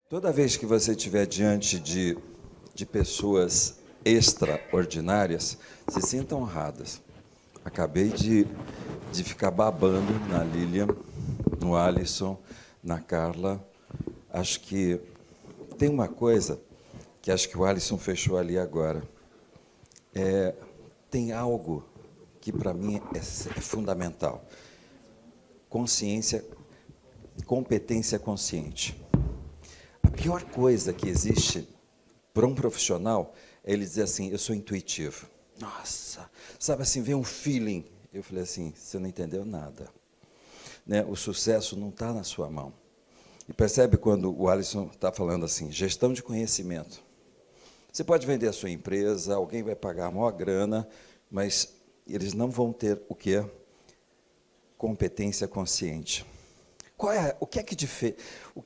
Toda vez que você estiver diante de pessoas extraordinárias, se sinta honradas. Acabei de ficar babando na Lilian, no Alisson, na Carla. Acho que tem uma coisa que acho que o Alisson fechou ali agora. Tem algo que para mim é fundamental. Consciência, competência consciente. A pior coisa que existe para um profissional é ele dizer assim, eu sou intuitivo. Nossa, sabe assim, vem um feeling. Eu falei assim, você não entendeu nada. Né? O sucesso não está na sua mão. E percebe quando o Alisson está falando assim, gestão de conhecimento. Você pode vender a sua empresa, alguém vai pagar a maior grana, mas eles não vão ter o quê? Competência consciente. O que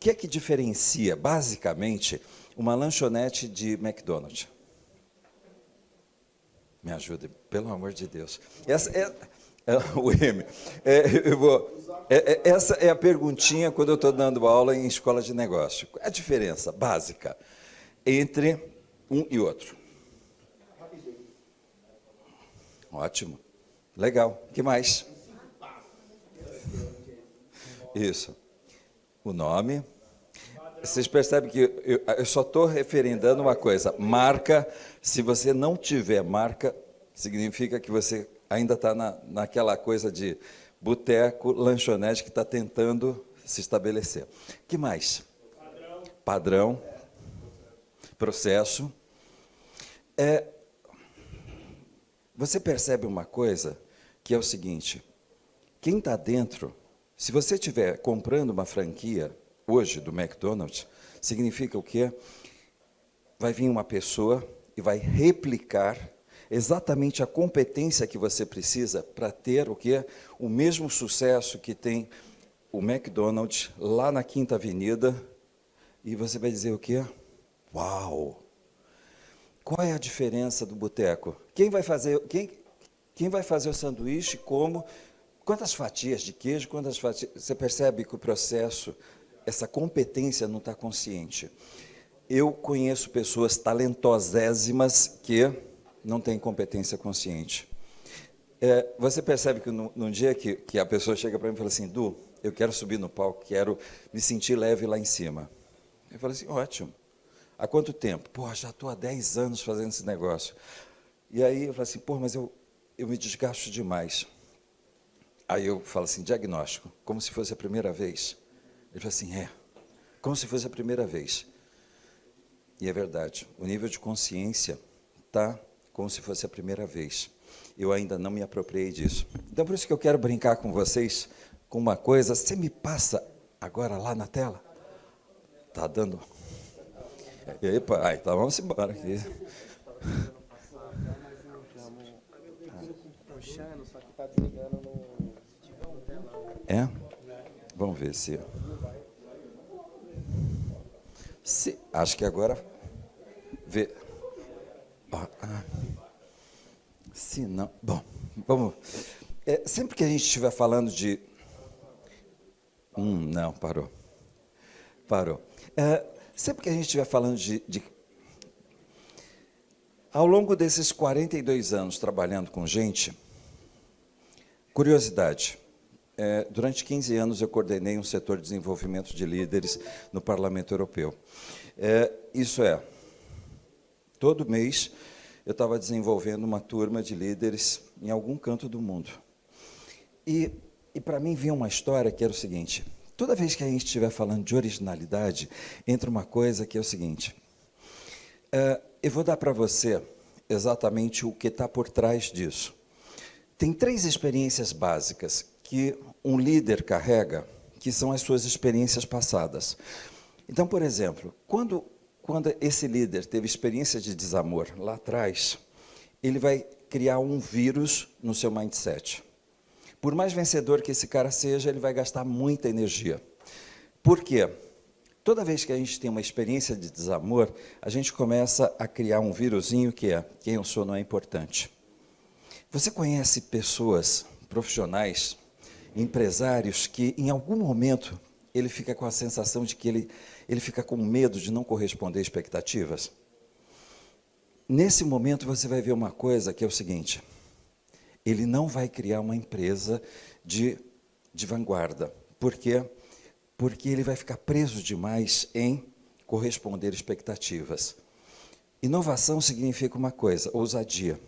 é que diferencia, basicamente, uma lanchonete de McDonald's? Me ajude, pelo amor de Deus. Essa é a perguntinha quando eu estou dando aula em escola de negócio. Qual é a diferença básica entre um e outro? Ótimo. Legal. O que mais? Isso. O nome. Vocês percebem que eu só estou referendando uma coisa. Marca, se você não tiver marca, significa que você ainda está naquela coisa de boteco, lanchonete que está tentando se estabelecer. O que mais? Padrão. Processo. Você percebe uma coisa que é o seguinte, quem está dentro, se você estiver comprando uma franquia hoje do McDonald's, significa o quê? Vai vir uma pessoa e vai replicar exatamente a competência que você precisa para ter o quê? O mesmo sucesso que tem o McDonald's lá na Quinta Avenida, e você vai dizer o quê? Uau! Qual é a diferença do boteco? Quem vai fazer o sanduíche, como? Quantas fatias de queijo, quantas fatias? Você percebe que o processo, essa competência não está consciente. Eu conheço pessoas talentosíssimas que não têm competência consciente. Você percebe que num dia que a pessoa chega para mim e fala assim, Du, eu quero subir no palco, quero me sentir leve lá em cima. Eu falo assim, ótimo. Há quanto tempo? Pô, já estou há 10 anos fazendo esse negócio. E aí eu falo assim, pô, mas eu me desgasto demais. Aí eu falo assim, diagnóstico, como se fosse a primeira vez. Ele fala assim, como se fosse a primeira vez. E é verdade, o nível de consciência está como se fosse a primeira vez. Eu ainda não me apropriei disso. Então, por isso que eu quero brincar com vocês com uma coisa. Você me passa agora lá na tela? Tá dando... Epa, então vamos embora aqui. Vamos ver se... Acho que agora... Se não... Bom, vamos... sempre que a gente estiver falando de... não, parou. Sempre que a gente estiver falando Ao longo desses 42 anos trabalhando com gente, curiosidade, durante 15 anos eu coordenei um setor de desenvolvimento de líderes no Parlamento Europeu. Todo mês eu estava desenvolvendo uma turma de líderes em algum canto do mundo. E para mim vinha uma história que era o seguinte, toda vez que a gente estiver falando de originalidade, entra uma coisa que é o seguinte, eu vou dar para você exatamente o que está por trás disso. Tem 3 experiências básicas que um líder carrega, que são as suas experiências passadas. Então, por exemplo, quando esse líder teve experiência de desamor lá atrás, ele vai criar um vírus no seu mindset. Por mais vencedor que esse cara seja, ele vai gastar muita energia. Por quê? Toda vez que a gente tem uma experiência de desamor, a gente começa a criar um vírusinho que é quem eu sou não é importante. Você conhece pessoas, profissionais, empresários que em algum momento ele fica com a sensação de que ele fica com medo de não corresponder às expectativas. Nesse momento você vai ver uma coisa que é o seguinte: ele não vai criar uma empresa de vanguarda. Por quê? Porque ele vai ficar preso demais em corresponder expectativas. Inovação significa uma coisa, ousadia.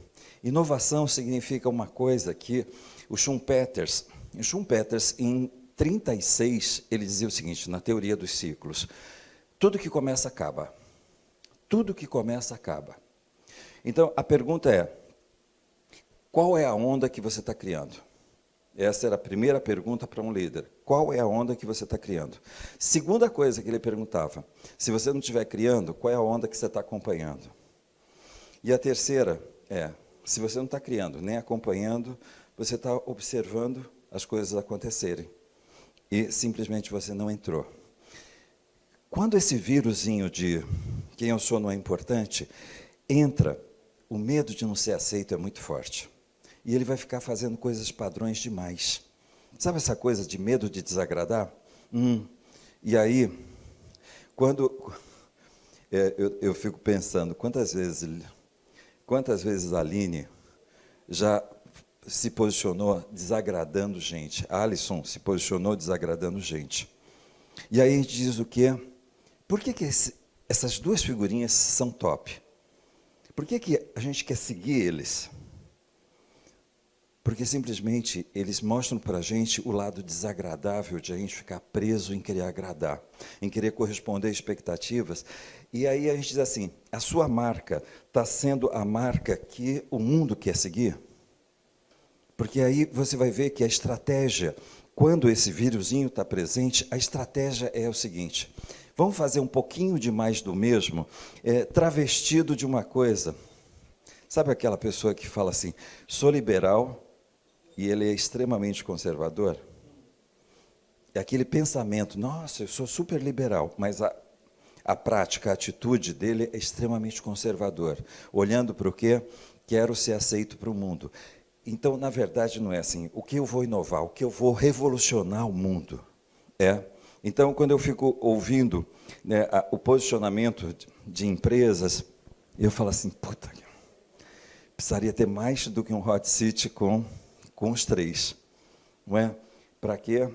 Inovação significa uma coisa que o Schumpeter, em 36, ele dizia o seguinte, na teoria dos ciclos: tudo que começa acaba. Tudo que começa acaba. Então, a pergunta é: qual é a onda que você está criando? Essa era a primeira pergunta para um líder. Qual é a onda que você está criando? Segunda coisa que ele perguntava: se você não estiver criando, qual é a onda que você está acompanhando? E a terceira é: se você não está criando nem acompanhando, você está observando as coisas acontecerem. E simplesmente você não entrou. Quando esse vírusinho de quem eu sou não é importante entra, o medo de não ser aceito é muito forte. E ele vai ficar fazendo coisas padrões demais. Sabe essa coisa de medo de desagradar? E aí, quando eu fico pensando, quantas vezes a Aline já se posicionou desagradando gente. A Alisson se posicionou desagradando gente. E aí a gente diz o quê? Por que essas duas figurinhas são top? Por que a gente quer seguir eles? Porque simplesmente eles mostram para a gente o lado desagradável de a gente ficar preso em querer agradar, em querer corresponder a expectativas. E aí a gente diz assim: a sua marca está sendo a marca que o mundo quer seguir? Porque aí você vai ver que a estratégia, quando esse vírusinho está presente, a estratégia é o seguinte: vamos fazer um pouquinho de mais do mesmo, travestido de uma coisa. Sabe aquela pessoa que fala assim, sou liberal, e ele é extremamente conservador? É aquele pensamento, nossa, eu sou super liberal, mas a prática, a atitude dele é extremamente conservador. Olhando para o quê? Quero ser aceito para o mundo. Então, na verdade, não é assim. O que eu vou inovar? O que eu vou revolucionar o mundo? Então, quando eu fico ouvindo, né, o posicionamento de empresas, eu falo assim, puta, precisaria ter mais do que um hot seat com os três, não é? Para quê?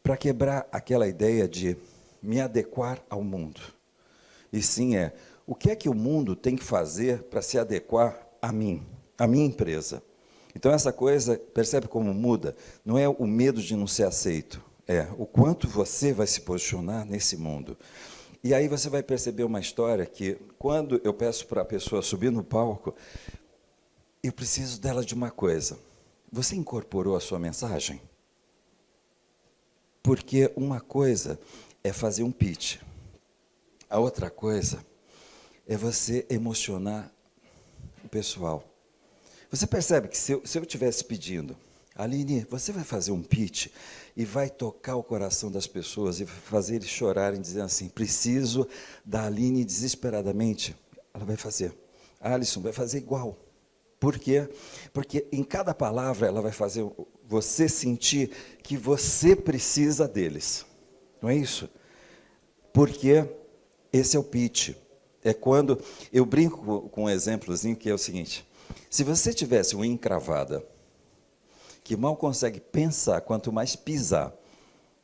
Para quebrar aquela ideia de me adequar ao mundo. E sim o que é que o mundo tem que fazer para se adequar a mim, a minha empresa? Então essa coisa, percebe como muda? Não é o medo de não ser aceito, é o quanto você vai se posicionar nesse mundo. E aí você vai perceber uma história que, quando eu peço para a pessoa subir no palco, eu preciso dela de uma coisa. Você incorporou a sua mensagem? Porque uma coisa é fazer um pitch. A outra coisa é você emocionar o pessoal. Você percebe que se eu estivesse pedindo, Aline, você vai fazer um pitch e vai tocar o coração das pessoas e fazer eles chorarem, dizendo assim, preciso da Aline desesperadamente. Ela vai fazer. A Alisson vai fazer igual. Por quê? Porque em cada palavra ela vai fazer você sentir que você precisa deles. Não é isso? Porque esse é o pitch. É quando eu brinco com um exemplozinho que é o seguinte: se você tivesse uma encravada que mal consegue pensar, quanto mais pisar,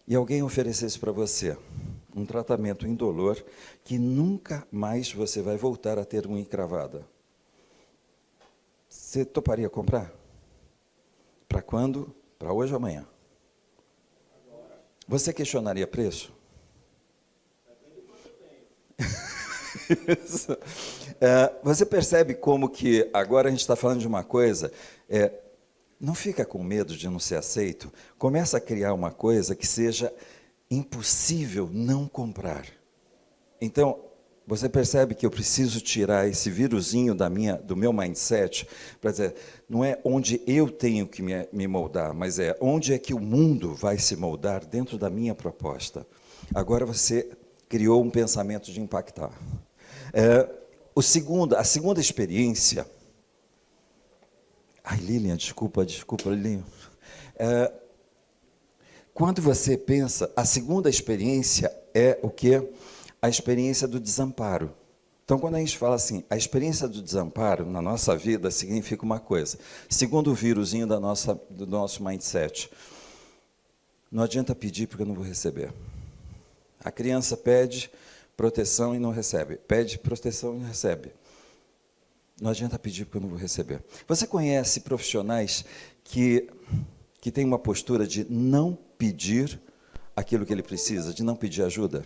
e alguém oferecesse para você um tratamento indolor que nunca mais você vai voltar a ter uma encravada, você toparia comprar? Para quando? Para hoje ou amanhã? Você questionaria preço? Você percebe como que agora a gente está falando de uma coisa, não fica com medo de não ser aceito, começa a criar uma coisa que seja impossível não comprar. Então, você percebe que eu preciso tirar esse vírusinho do meu mindset, para dizer, não é onde eu tenho que me moldar, mas é onde é que o mundo vai se moldar dentro da minha proposta. Agora você criou um pensamento de impactar. A segunda experiência... Ai, Lilian, desculpa, Lilian. Quando você pensa, a segunda experiência é o quê? A experiência do desamparo. Então, quando a gente fala assim, a experiência do desamparo na nossa vida significa uma coisa. Segundo o vírusinho do nosso mindset, não adianta pedir porque eu não vou receber. A criança pede proteção e não recebe. Pede proteção e não recebe. Não adianta pedir porque eu não vou receber. Você conhece profissionais que têm uma postura de não pedir aquilo que ele precisa, de não pedir ajuda?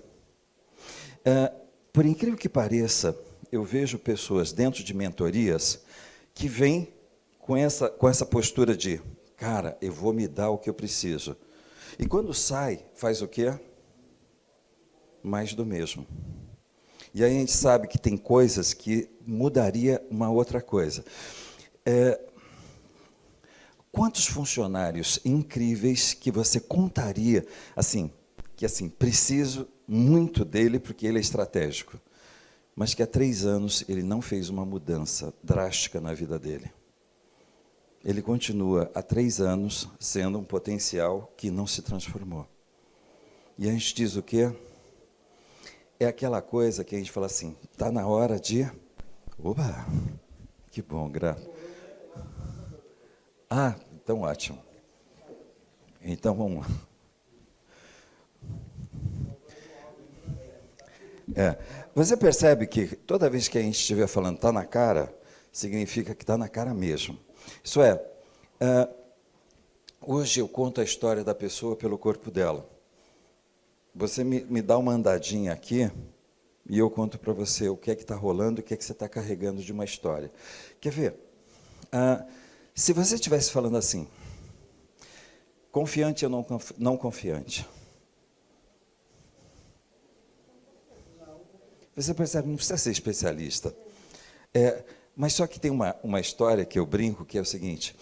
Por incrível que pareça, eu vejo pessoas dentro de mentorias que vêm com essa postura de, cara, eu vou me dar o que eu preciso. E quando sai, faz o quê? Mais do mesmo. E aí a gente sabe que tem coisas que mudaria uma outra coisa. Quantos funcionários incríveis que você contaria, assim, que assim, preciso muito dele porque ele é estratégico, mas que há 3 anos ele não fez uma mudança drástica na vida dele. Ele continua há 3 anos sendo um potencial que não se transformou. E a gente diz o quê? É aquela coisa que a gente fala assim, está na hora de... Oba! Que bom, então ótimo. Então vamos lá. Você percebe que toda vez que a gente estiver falando está na cara, significa que está na cara mesmo. Isso é, hoje eu conto a história da pessoa pelo corpo dela. Você me dá uma andadinha aqui e eu conto para você o que é que está rolando, o que é que você está carregando de uma história. Quer ver? Se você estivesse falando assim, confiante ou não confiante? Você percebe, não precisa ser especialista. Mas só que tem uma história que eu brinco, que é o seguinte,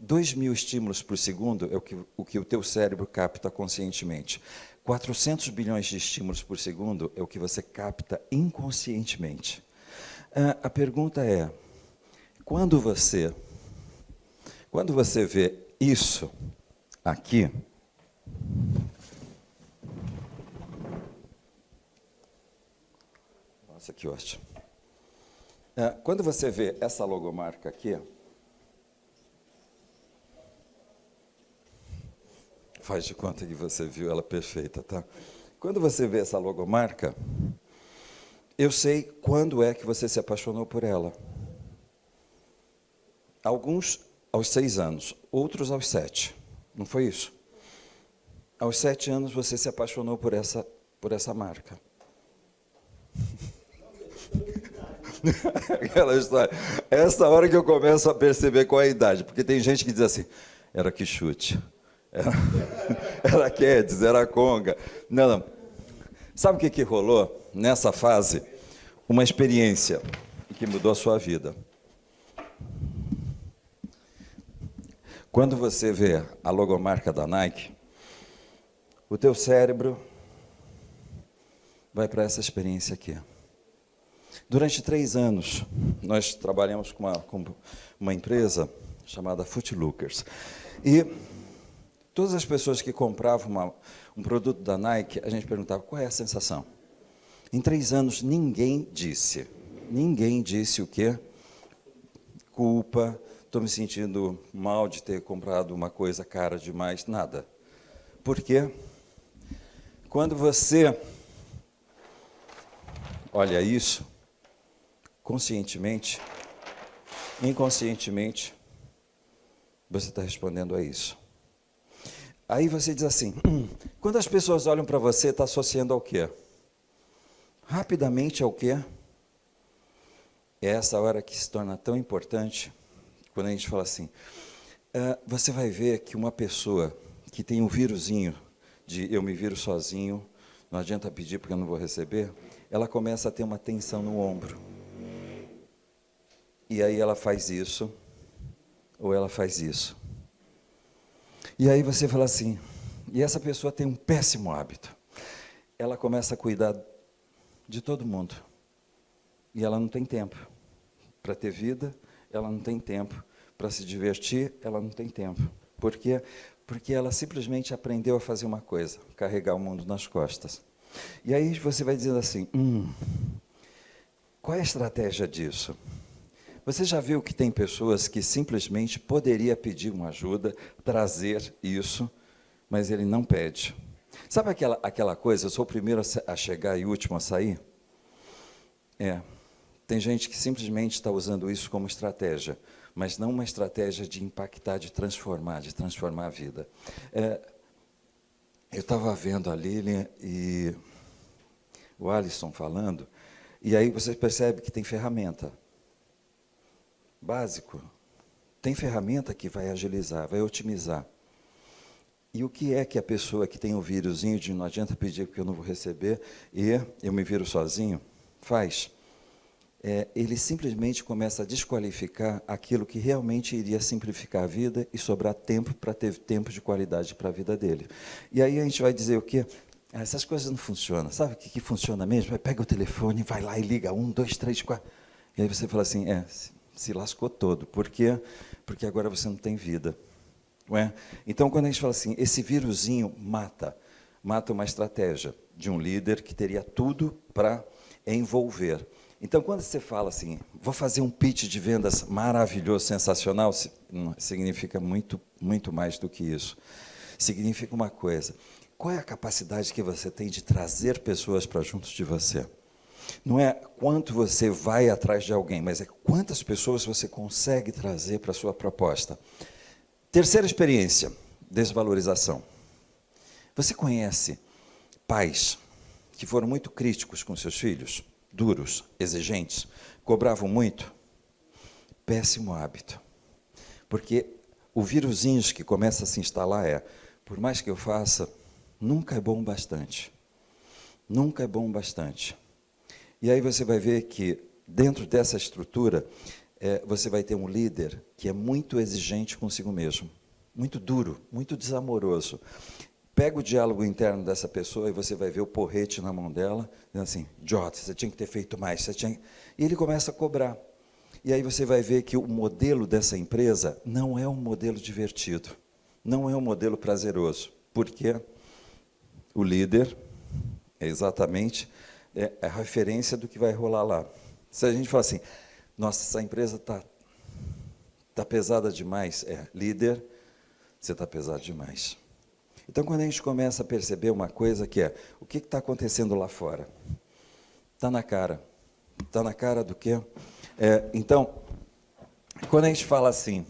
2.000 estímulos por segundo é o que o teu cérebro capta conscientemente. 400 bilhões de estímulos por segundo é o que você capta inconscientemente. A pergunta é, quando você vê isso aqui, nossa, que ótimo. Quando você vê essa logomarca aqui, faz de conta que você viu ela perfeita, tá? Quando você vê essa logomarca, eu sei quando é que você se apaixonou por ela. Alguns aos 6 anos, outros aos 7. Não foi isso? Aos 7 anos você se apaixonou por essa marca. Aquela história. Essa hora que eu começo a perceber qual é a idade, porque tem gente que diz assim, era que chute. Era Quedes, era Conga. Não. Sabe o que rolou nessa fase? Uma experiência que mudou a sua vida. Quando você vê a logomarca da Nike, o teu cérebro vai para essa experiência aqui. Durante 3 anos, nós trabalhamos com uma empresa chamada Footlookers. E todas as pessoas que compravam um produto da Nike, a gente perguntava, qual é a sensação? Em 3 anos, ninguém disse o quê? Culpa, estou me sentindo mal de ter comprado uma coisa cara demais, nada. Por quê? Quando você olha isso, conscientemente, inconscientemente, você está respondendo a isso. Aí você diz assim, quando as pessoas olham para você, está associando ao quê? Rapidamente ao quê? É essa hora que se torna tão importante, quando a gente fala assim, você vai ver que uma pessoa que tem um vírusinho de eu me viro sozinho, não adianta pedir porque eu não vou receber, ela começa a ter uma tensão no ombro. E aí ela faz isso, ou ela faz isso. E aí você fala assim, e essa pessoa tem um péssimo hábito. Ela começa a cuidar de todo mundo. E ela não tem tempo para ter vida, ela não tem tempo para se divertir, ela não tem tempo. Por quê? Porque ela simplesmente aprendeu a fazer uma coisa, carregar o mundo nas costas. E aí você vai dizendo assim, qual é a estratégia disso? Você já viu que tem pessoas que simplesmente poderia pedir uma ajuda, trazer isso, mas ele não pede. Sabe aquela coisa, eu sou o primeiro a chegar e o último a sair? Tem gente que simplesmente está usando isso como estratégia, mas não uma estratégia de impactar, de transformar a vida. Eu estava vendo a Lilian e o Alisson falando, e aí você percebe que tem ferramenta. Básico. Tem ferramenta que vai agilizar, vai otimizar. E o que é que a pessoa que tem o vírusinho de não adianta pedir porque eu não vou receber e eu me viro sozinho, faz? Ele simplesmente começa a desqualificar aquilo que realmente iria simplificar a vida e sobrar tempo para ter tempo de qualidade para a vida dele. E aí a gente vai dizer o quê? Essas coisas não funcionam. Sabe o que funciona mesmo? Pega o telefone, vai lá e liga 1, 2, 3, 4. E aí você fala assim, se lascou todo. Por quê? Porque agora você não tem vida. Não é? Então, quando a gente fala assim, esse vírusinho mata uma estratégia de um líder que teria tudo para envolver. Então, quando você fala assim, vou fazer um pitch de vendas maravilhoso, sensacional, significa muito, muito mais do que isso. Significa uma coisa, qual é a capacidade que você tem de trazer pessoas para junto de você? Não é quanto você vai atrás de alguém, mas é quantas pessoas você consegue trazer para a sua proposta. Terceira experiência, desvalorização. Você conhece pais que foram muito críticos com seus filhos? Duros, exigentes, cobravam muito? Péssimo hábito. Porque o vírusinho que começa a se instalar por mais que eu faça, nunca é bom o bastante. Nunca é bom o bastante. E aí você vai ver que, dentro dessa estrutura, você vai ter um líder que é muito exigente consigo mesmo, muito duro, muito desamoroso. Pega o diálogo interno dessa pessoa e você vai ver o porrete na mão dela, dizendo assim, Jota, você tinha que ter feito mais, E ele começa a cobrar. E aí você vai ver que o modelo dessa empresa não é um modelo divertido, não é um modelo prazeroso, porque o líder é exatamente a referência do que vai rolar lá. Se a gente fala assim, nossa, essa empresa tá pesada demais, líder, você está pesado demais. Então, quando a gente começa a perceber uma coisa que o que está acontecendo lá fora? Está na cara. Está na cara do quê? Então, quando a gente fala assim,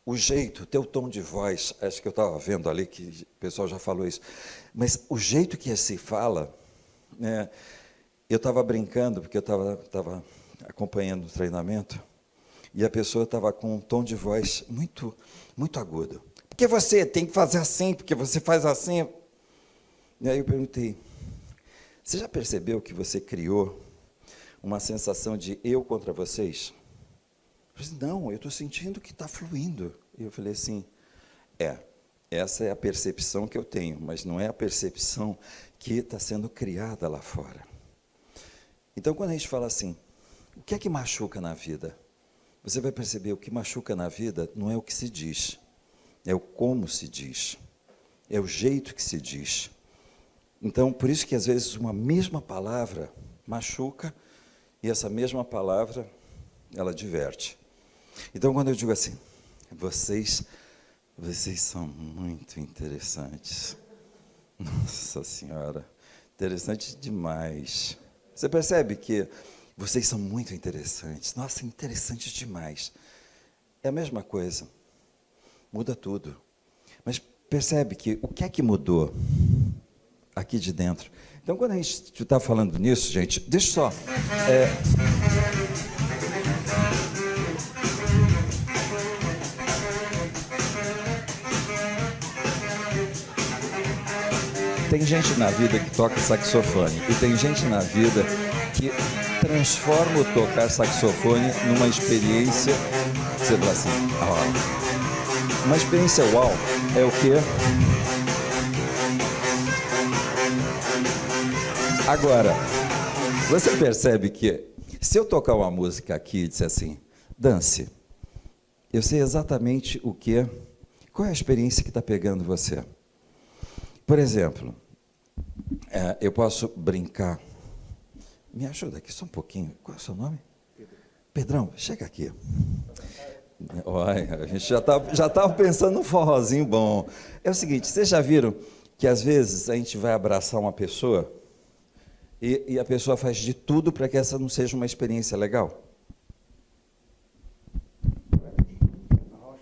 o jeito, o teu tom de voz, acho que eu estava vendo ali que o pessoal já falou isso, mas o jeito que se fala, eu estava brincando, porque eu estava acompanhando o treinamento, e a pessoa estava com um tom de voz muito, muito agudo. Porque você tem que fazer assim, porque você faz assim. E aí eu perguntei, você já percebeu que você criou uma sensação de eu contra vocês? Eu disse, não, eu estou sentindo que está fluindo. E eu falei assim, essa é a percepção que eu tenho, mas não é a percepção que está sendo criada lá fora. Então, quando a gente fala assim, o que é que machuca na vida? Você vai perceber, o que machuca na vida não é o que se diz, é o como se diz, é o jeito que se diz. Então, por isso que às vezes uma mesma palavra machuca e essa mesma palavra, ela diverte. Então, quando eu digo assim, vocês são muito interessantes. Nossa Senhora, interessante demais. Você percebe que vocês são muito interessantes. Nossa, interessantes demais. É a mesma coisa. Muda tudo. Mas percebe que o que é que mudou aqui de dentro? Então, quando a gente está falando nisso, gente, deixa só. Tem gente na vida que toca saxofone e tem gente na vida que transforma o tocar saxofone numa experiência, você fala assim, uma experiência uau, é o quê? Agora, você percebe que se eu tocar uma música aqui e disser assim, dance, eu sei exatamente o que, Qual é a experiência que está pegando você? Por exemplo, eu posso brincar. Me ajuda aqui só um pouquinho. Qual é o seu nome? Pedrão, chega aqui. Olha, a gente já estava pensando num forrozinho bom. É o seguinte, vocês já viram que às vezes a gente vai abraçar uma pessoa e a pessoa faz de tudo para que essa não seja uma experiência legal?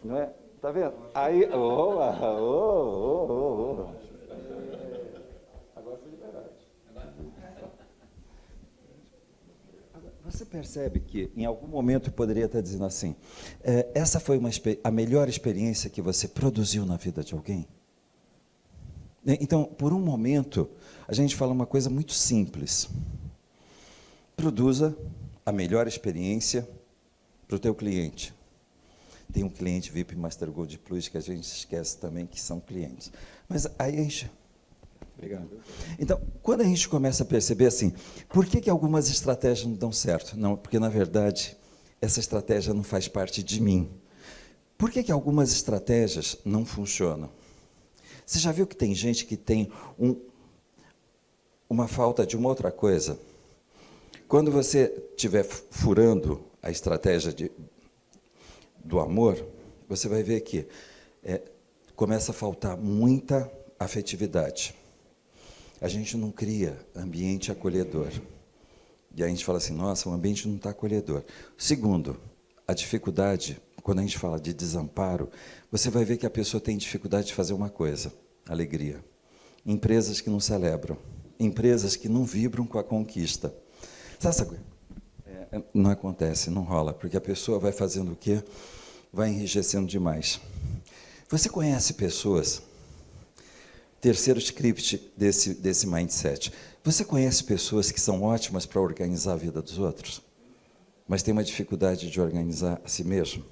Não é? Tá vendo? Aí, Agora foi liberado. Você percebe que, em algum momento, eu poderia estar dizendo assim, essa foi a melhor experiência que você produziu na vida de alguém? Então, por um momento, a gente fala uma coisa muito simples. Produza a melhor experiência para o teu cliente. Tem um cliente VIP Master Gold Plus que a gente esquece também que são clientes. Mas aí a gente... Obrigado. Então, quando a gente começa a perceber assim, por que algumas estratégias não dão certo? Não, porque, na verdade, essa estratégia não faz parte de mim. Por que algumas estratégias não funcionam? Você já viu que tem gente que tem uma falta de uma outra coisa? Quando você estiver furando a estratégia do amor, você vai ver que começa a faltar muita afetividade. A gente não cria ambiente acolhedor. E aí a gente fala assim, nossa, o ambiente não está acolhedor. Segundo, a dificuldade, quando a gente fala de desamparo, você vai ver que a pessoa tem dificuldade de fazer uma coisa, alegria. Empresas que não celebram, empresas que não vibram com a conquista. Sabe? Não acontece, não rola, porque a pessoa vai fazendo o quê? Vai enrijecendo demais. Você conhece pessoas... Terceiro script desse mindset. Você conhece pessoas que são ótimas para organizar a vida dos outros, mas tem uma dificuldade de organizar a si mesmo?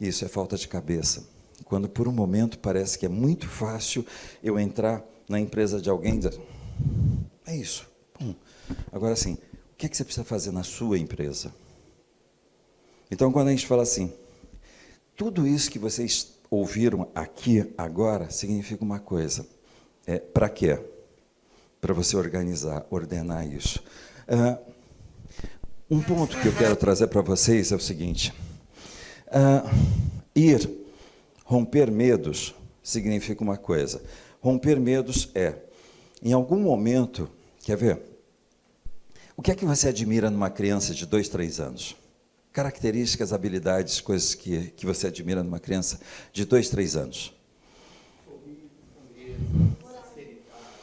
Isso é falta de cabeça. Quando por um momento parece que é muito fácil eu entrar na empresa de alguém e dizer, é isso. Agora sim, o que você precisa fazer na sua empresa? Então, quando a gente fala assim, tudo isso que vocês ouviram aqui agora significa uma coisa. Para quê? Para você organizar, ordenar isso. Um ponto que eu quero trazer para vocês é o seguinte. Romper medos significa uma coisa. Romper medos em algum momento, quer ver? O que é que você admira numa criança de 2, 3 anos? Características, habilidades, coisas que você admira numa criança de 2, 3 anos.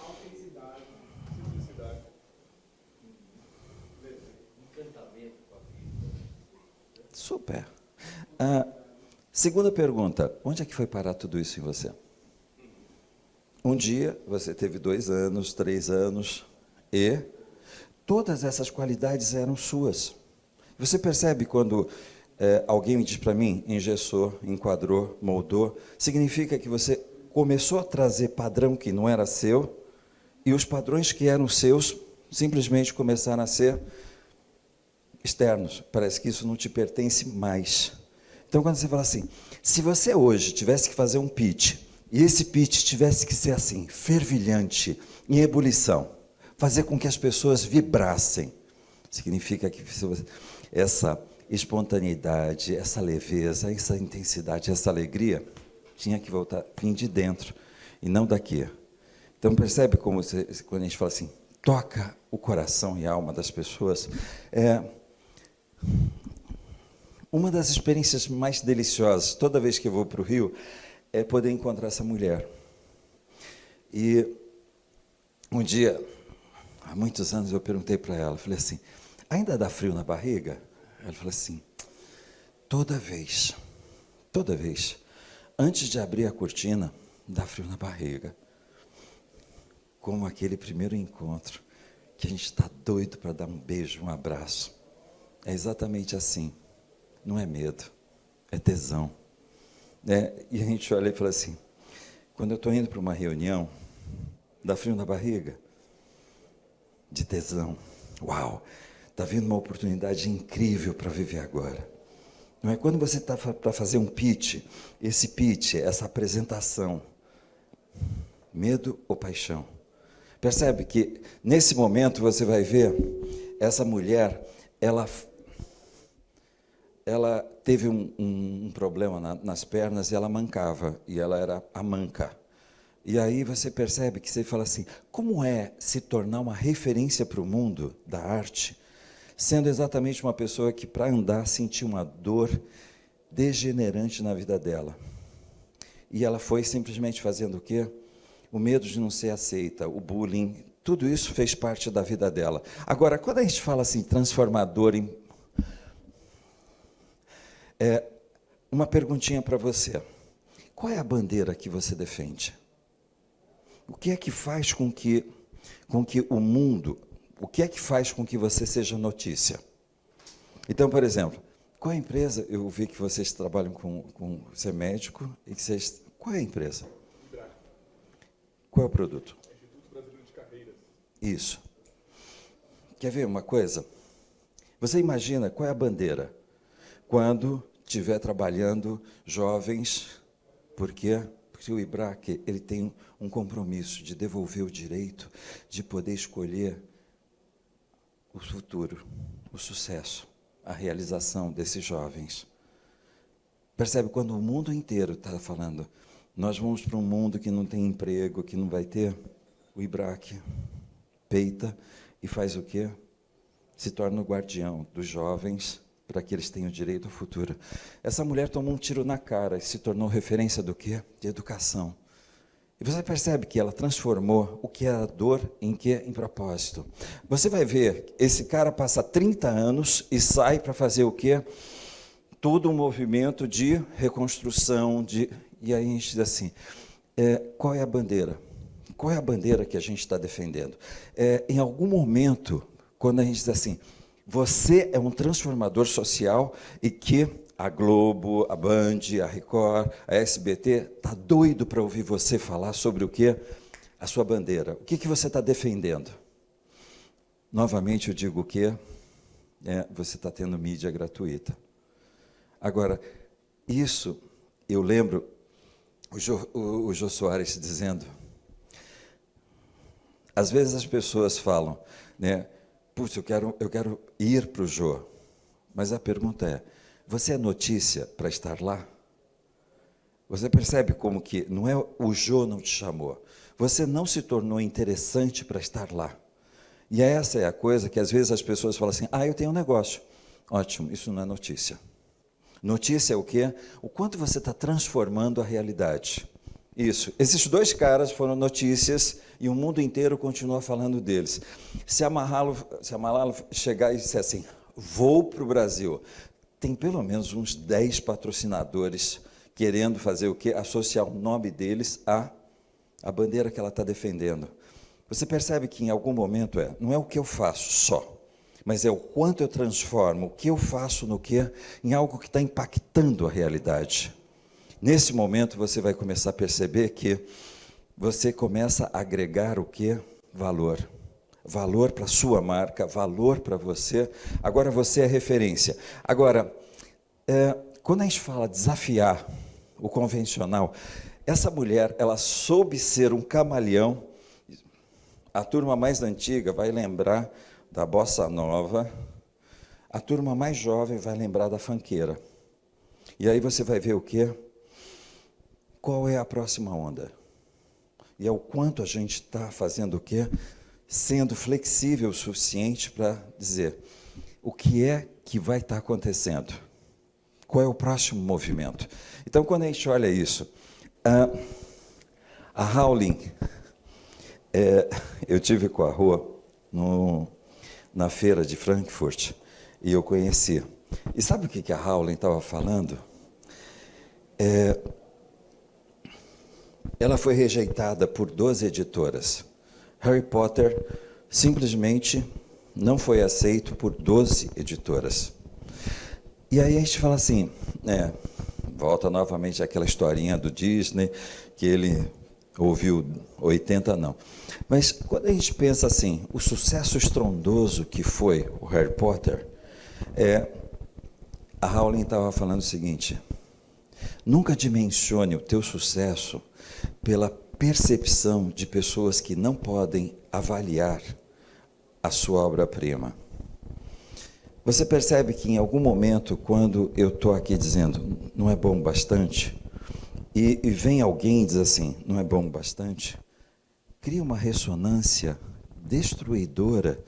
Autenticidade, simplicidade, encantamento com a vida. Super. Segunda pergunta, onde é que foi parar tudo isso em você? Um dia você teve 2 anos, 3 anos e todas essas qualidades eram suas. Você percebe quando alguém me diz para mim, engessou, enquadrou, moldou, significa que você começou a trazer padrão que não era seu, e os padrões que eram seus simplesmente começaram a ser externos. Parece que isso não te pertence mais. Então, quando você fala assim, se você hoje tivesse que fazer um pitch, e esse pitch tivesse que ser assim, fervilhante, em ebulição, fazer com que as pessoas vibrassem, significa que essa espontaneidade, essa leveza, essa intensidade, essa alegria, tinha que voltar, vir de dentro, e não daqui. Então, percebe como, quando a gente fala assim, toca o coração e a alma das pessoas, uma das experiências mais deliciosas, toda vez que eu vou para o Rio, é poder encontrar essa mulher. E um dia, há muitos anos, eu perguntei para ela, falei assim, ainda dá frio na barriga? Ela falou assim, toda vez, antes de abrir a cortina, dá frio na barriga. Como aquele primeiro encontro, que a gente está doido para dar um beijo, um abraço. É exatamente assim. Não é medo, é tesão. E a gente olha e fala assim, quando eu estou indo para uma reunião, dá frio na barriga? De tesão. Uau, está vindo uma oportunidade incrível para viver agora. Não é? Quando você está para fazer um pitch, esse pitch, essa apresentação, medo ou paixão? Percebe que, nesse momento, você vai ver, essa mulher, ela teve um problema nas pernas e ela mancava, e ela era a manca. E aí você percebe que você fala assim, como é se tornar uma referência para o mundo da arte, sendo exatamente uma pessoa que, para andar, sentiu uma dor degenerante na vida dela. E ela foi simplesmente fazendo o quê? O medo de não ser aceita, o bullying, tudo isso fez parte da vida dela. Agora, quando a gente fala assim, transformador, uma perguntinha para você. Qual é a bandeira que você defende? O que é que faz com que o mundo, o que é que faz com que você seja notícia? Então, por exemplo, qual é a empresa? Eu vi que vocês trabalham com ser médico, e que vocês, qual é a empresa? Qual é o produto? Instituto Brasileiro de Carreiras. Isso. Quer ver uma coisa? Você imagina qual é a bandeira? Quando estiver trabalhando jovens, por quê? Porque o IBRAC, ele tem um compromisso de devolver o direito de poder escolher o futuro, o sucesso, a realização desses jovens. Percebe? Quando o mundo inteiro está falando, nós vamos para um mundo que não tem emprego, que não vai ter, o IBRAC peita e faz o quê? Se torna o guardião dos jovens para que eles tenham direito ao futuro. Essa mulher tomou um tiro na cara e se tornou referência do quê? De educação. E você percebe que ela transformou o que era dor em quê? Em propósito. Você vai ver, esse cara passa 30 anos e sai para fazer o quê? Todo um movimento de reconstrução, e aí a gente diz assim, qual é a bandeira? Qual é a bandeira que a gente está defendendo? Em algum momento, quando a gente diz assim, você é um transformador social e que a Globo, a Band, a Record, a SBT está doido para ouvir você falar sobre o quê? A sua bandeira. O que você está defendendo? Novamente eu digo o quê? Você está tendo mídia gratuita. Agora, isso, eu lembro o Jô Soares dizendo, às vezes as pessoas falam, né, putz, eu quero ir para o Jô, mas a pergunta é, você é notícia para estar lá? Você percebe como que não é o Jô não te chamou, você não se tornou interessante para estar lá. E essa é a coisa que às vezes as pessoas falam assim, eu tenho um negócio. Ótimo, isso não é notícia. Notícia é o quê? O quanto você está transformando a realidade. Isso. Esses dois caras foram notícias e o mundo inteiro continua falando deles. Se a Malala chegar e disser assim, vou para o Brasil, tem pelo menos uns 10 patrocinadores querendo fazer o quê? Associar o nome deles à bandeira que ela está defendendo. Você percebe que em algum momento não é o que eu faço só, mas é o quanto eu transformo o que eu faço no quê? Em algo que está impactando a realidade. Nesse momento você vai começar a perceber que você começa a agregar o quê? Valor. Valor para a sua marca, valor para você. Agora você é referência. Agora, quando a gente fala desafiar o convencional, essa mulher, ela soube ser um camaleão. A turma mais antiga vai lembrar da bossa nova, a turma mais jovem vai lembrar da funkeira. E aí você vai ver o quê? Qual é a próxima onda? E é o quanto a gente está fazendo o quê? Sendo flexível o suficiente para dizer o que é que vai estar acontecendo. Qual é o próximo movimento? Então, quando a gente olha isso, a Howling, eu tive com a Rua na feira de Frankfurt, e eu conheci. E sabe o que a Howling estava falando? Ela foi rejeitada por 12 editoras. Harry Potter simplesmente não foi aceito por 12 editoras. E aí a gente fala assim, volta novamente àquela historinha do Disney, que ele ouviu 80, não. Mas quando a gente pensa assim, o sucesso estrondoso que foi o Harry Potter, A Rowling estava falando o seguinte: nunca dimensione o teu sucesso pela percepção de pessoas que não podem avaliar a sua obra-prima. Você percebe que em algum momento, quando eu estou aqui dizendo não é bom bastante, e vem alguém e diz assim, não é bom bastante, cria uma ressonância destruidora,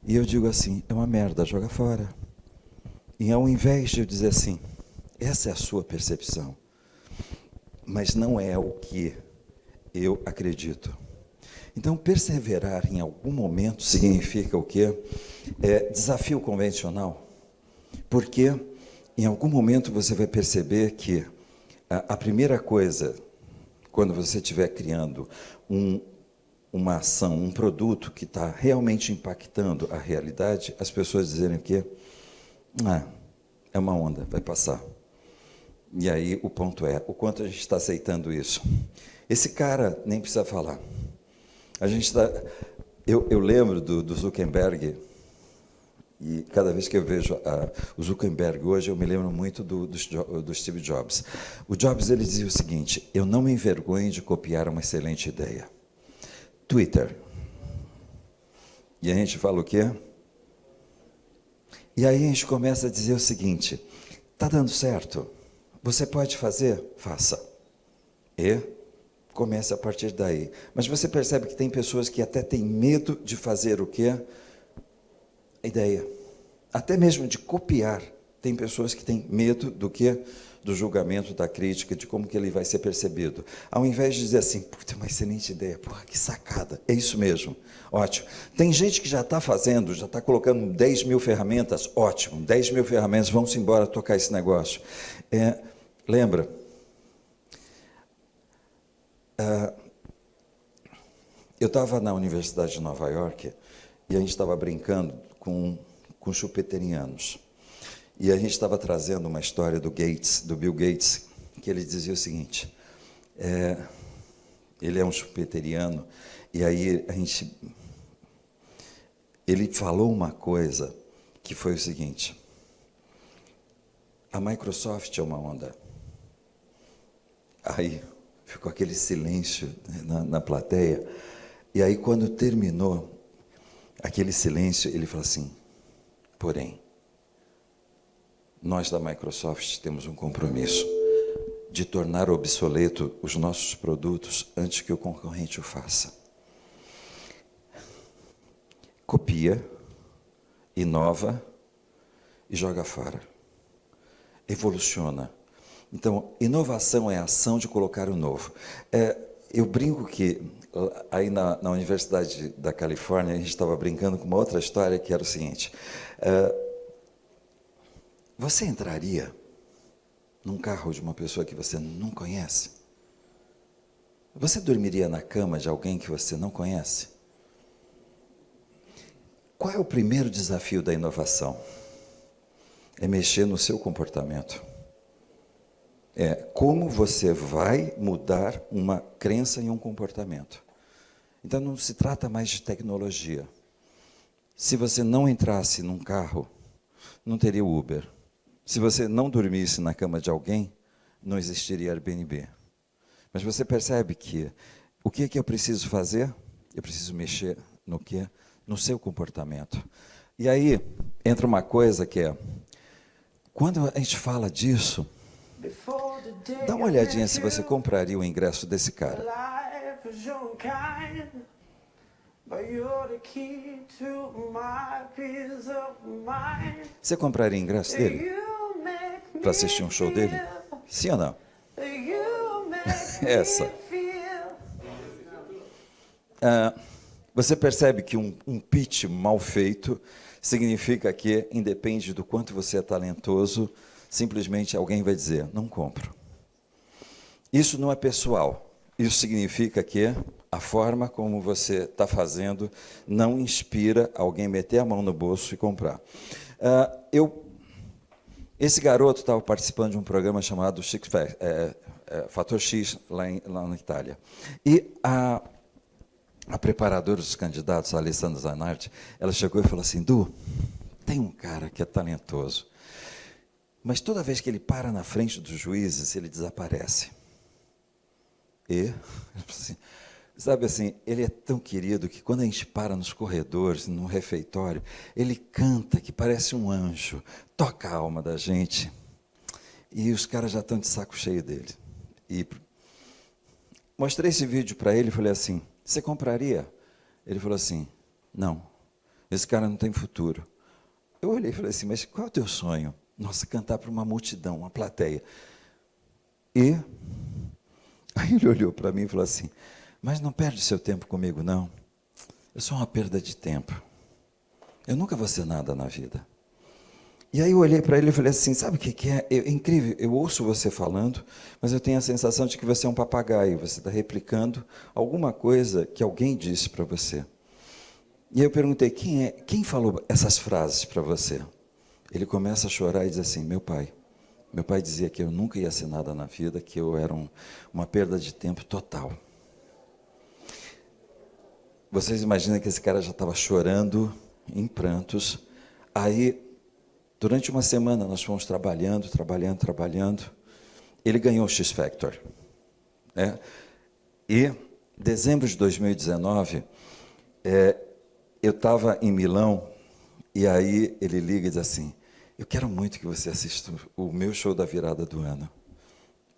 e eu digo assim, é uma merda, joga fora. E ao invés de eu dizer assim, essa é a sua percepção, mas não é o que eu acredito. Então, perseverar em algum momento significa o quê? Desafio convencional. Porque em algum momento você vai perceber que a primeira coisa, quando você estiver criando uma ação, um produto que está realmente impactando a realidade, as pessoas dizerem o quê? É uma onda, vai passar. E aí o ponto é, o quanto a gente está aceitando isso. Esse cara nem precisa falar. A gente está. Eu lembro do Zuckerberg, e cada vez que eu vejo o Zuckerberg hoje, eu me lembro muito do Steve Jobs. O Jobs ele dizia o seguinte: eu não me envergonho de copiar uma excelente ideia. Twitter. E a gente fala o quê? E aí a gente começa a dizer o seguinte: está dando certo? Você pode fazer? Faça. E comece a partir daí. Mas você percebe que tem pessoas que até têm medo de fazer o quê? A ideia. Até mesmo de copiar. Tem pessoas que têm medo do quê? Do julgamento, da crítica, de como que ele vai ser percebido. Ao invés de dizer assim, puta, uma excelente ideia, porra, que sacada. É isso mesmo. Ótimo. Tem gente que já está fazendo, já está colocando 10 mil ferramentas. Ótimo, 10 mil ferramentas, vamos embora tocar esse negócio. Lembra? Eu estava na Universidade de Nova York e a gente estava brincando com chupeterianos. E a gente estava trazendo uma história do Bill Gates, que ele dizia o seguinte, ele é um chupeteriano, e aí ele falou uma coisa que foi o seguinte, a Microsoft é uma onda. Aí ficou aquele silêncio na plateia. E aí, quando terminou aquele silêncio, ele falou assim, porém, nós da Microsoft temos um compromisso de tornar obsoleto os nossos produtos antes que o concorrente o faça. Copia, inova e joga fora. Evoluciona. Então, inovação é a ação de colocar o novo. Eu brinco que, aí na Universidade da Califórnia, a gente estava brincando com uma outra história, que era o seguinte. Você entraria num carro de uma pessoa que você não conhece? Você dormiria na cama de alguém que você não conhece? Qual é o primeiro desafio da inovação? É mexer no seu comportamento. Como você vai mudar uma crença em um comportamento. Então, não se trata mais de tecnologia. Se você não entrasse num carro, não teria Uber. Se você não dormisse na cama de alguém, não existiria Airbnb. Mas você percebe que o que é que eu preciso fazer? Eu preciso mexer no quê? No seu comportamento. E aí entra uma coisa que quando a gente fala disso, dá uma olhadinha se você compraria o ingresso desse cara. Você compraria o ingresso dele? Para assistir um show dele? Sim ou não? Essa. Você percebe que um pitch mal feito significa que, independe do quanto você é talentoso, simplesmente alguém vai dizer, não compro. Isso não é pessoal. Isso significa que a forma como você está fazendo não inspira alguém meter a mão no bolso e comprar. Esse garoto estava participando de um programa chamado Fator X, lá na Itália. E a preparadora dos candidatos, a Alessandra Zanardi, ela chegou e falou assim, Du, tem um cara que é talentoso. Mas toda vez que ele para na frente dos juízes, ele desaparece. E, sabe assim, ele é tão querido que quando a gente para nos corredores, no refeitório, ele canta que parece um anjo, toca a alma da gente. E os caras já estão de saco cheio dele. E mostrei esse vídeo para ele e falei assim, você compraria? Ele falou assim, não, esse cara não tem futuro. Eu olhei e falei assim, mas qual é o teu sonho? Nossa, cantar para uma multidão, uma plateia. E aí ele olhou para mim e falou assim, mas não perde seu tempo comigo, não. Eu sou uma perda de tempo. Eu nunca vou ser nada na vida. E aí eu olhei para ele e falei assim, sabe o que é? É incrível, eu ouço você falando, mas eu tenho a sensação de que você é um papagaio, você está replicando alguma coisa que alguém disse para você. E aí eu perguntei, quem falou essas frases para você? Ele começa a chorar e diz assim, meu pai. Meu pai dizia que eu nunca ia ser nada na vida, que eu era uma perda de tempo total. Vocês imaginam que esse cara já estava chorando, em prantos. Aí, durante uma semana, nós fomos trabalhando. Ele ganhou o X-Factor. Né? E, dezembro de 2019, eu estava em Milão, e aí ele liga e diz assim, eu quero muito que você assista o meu show da virada do ano.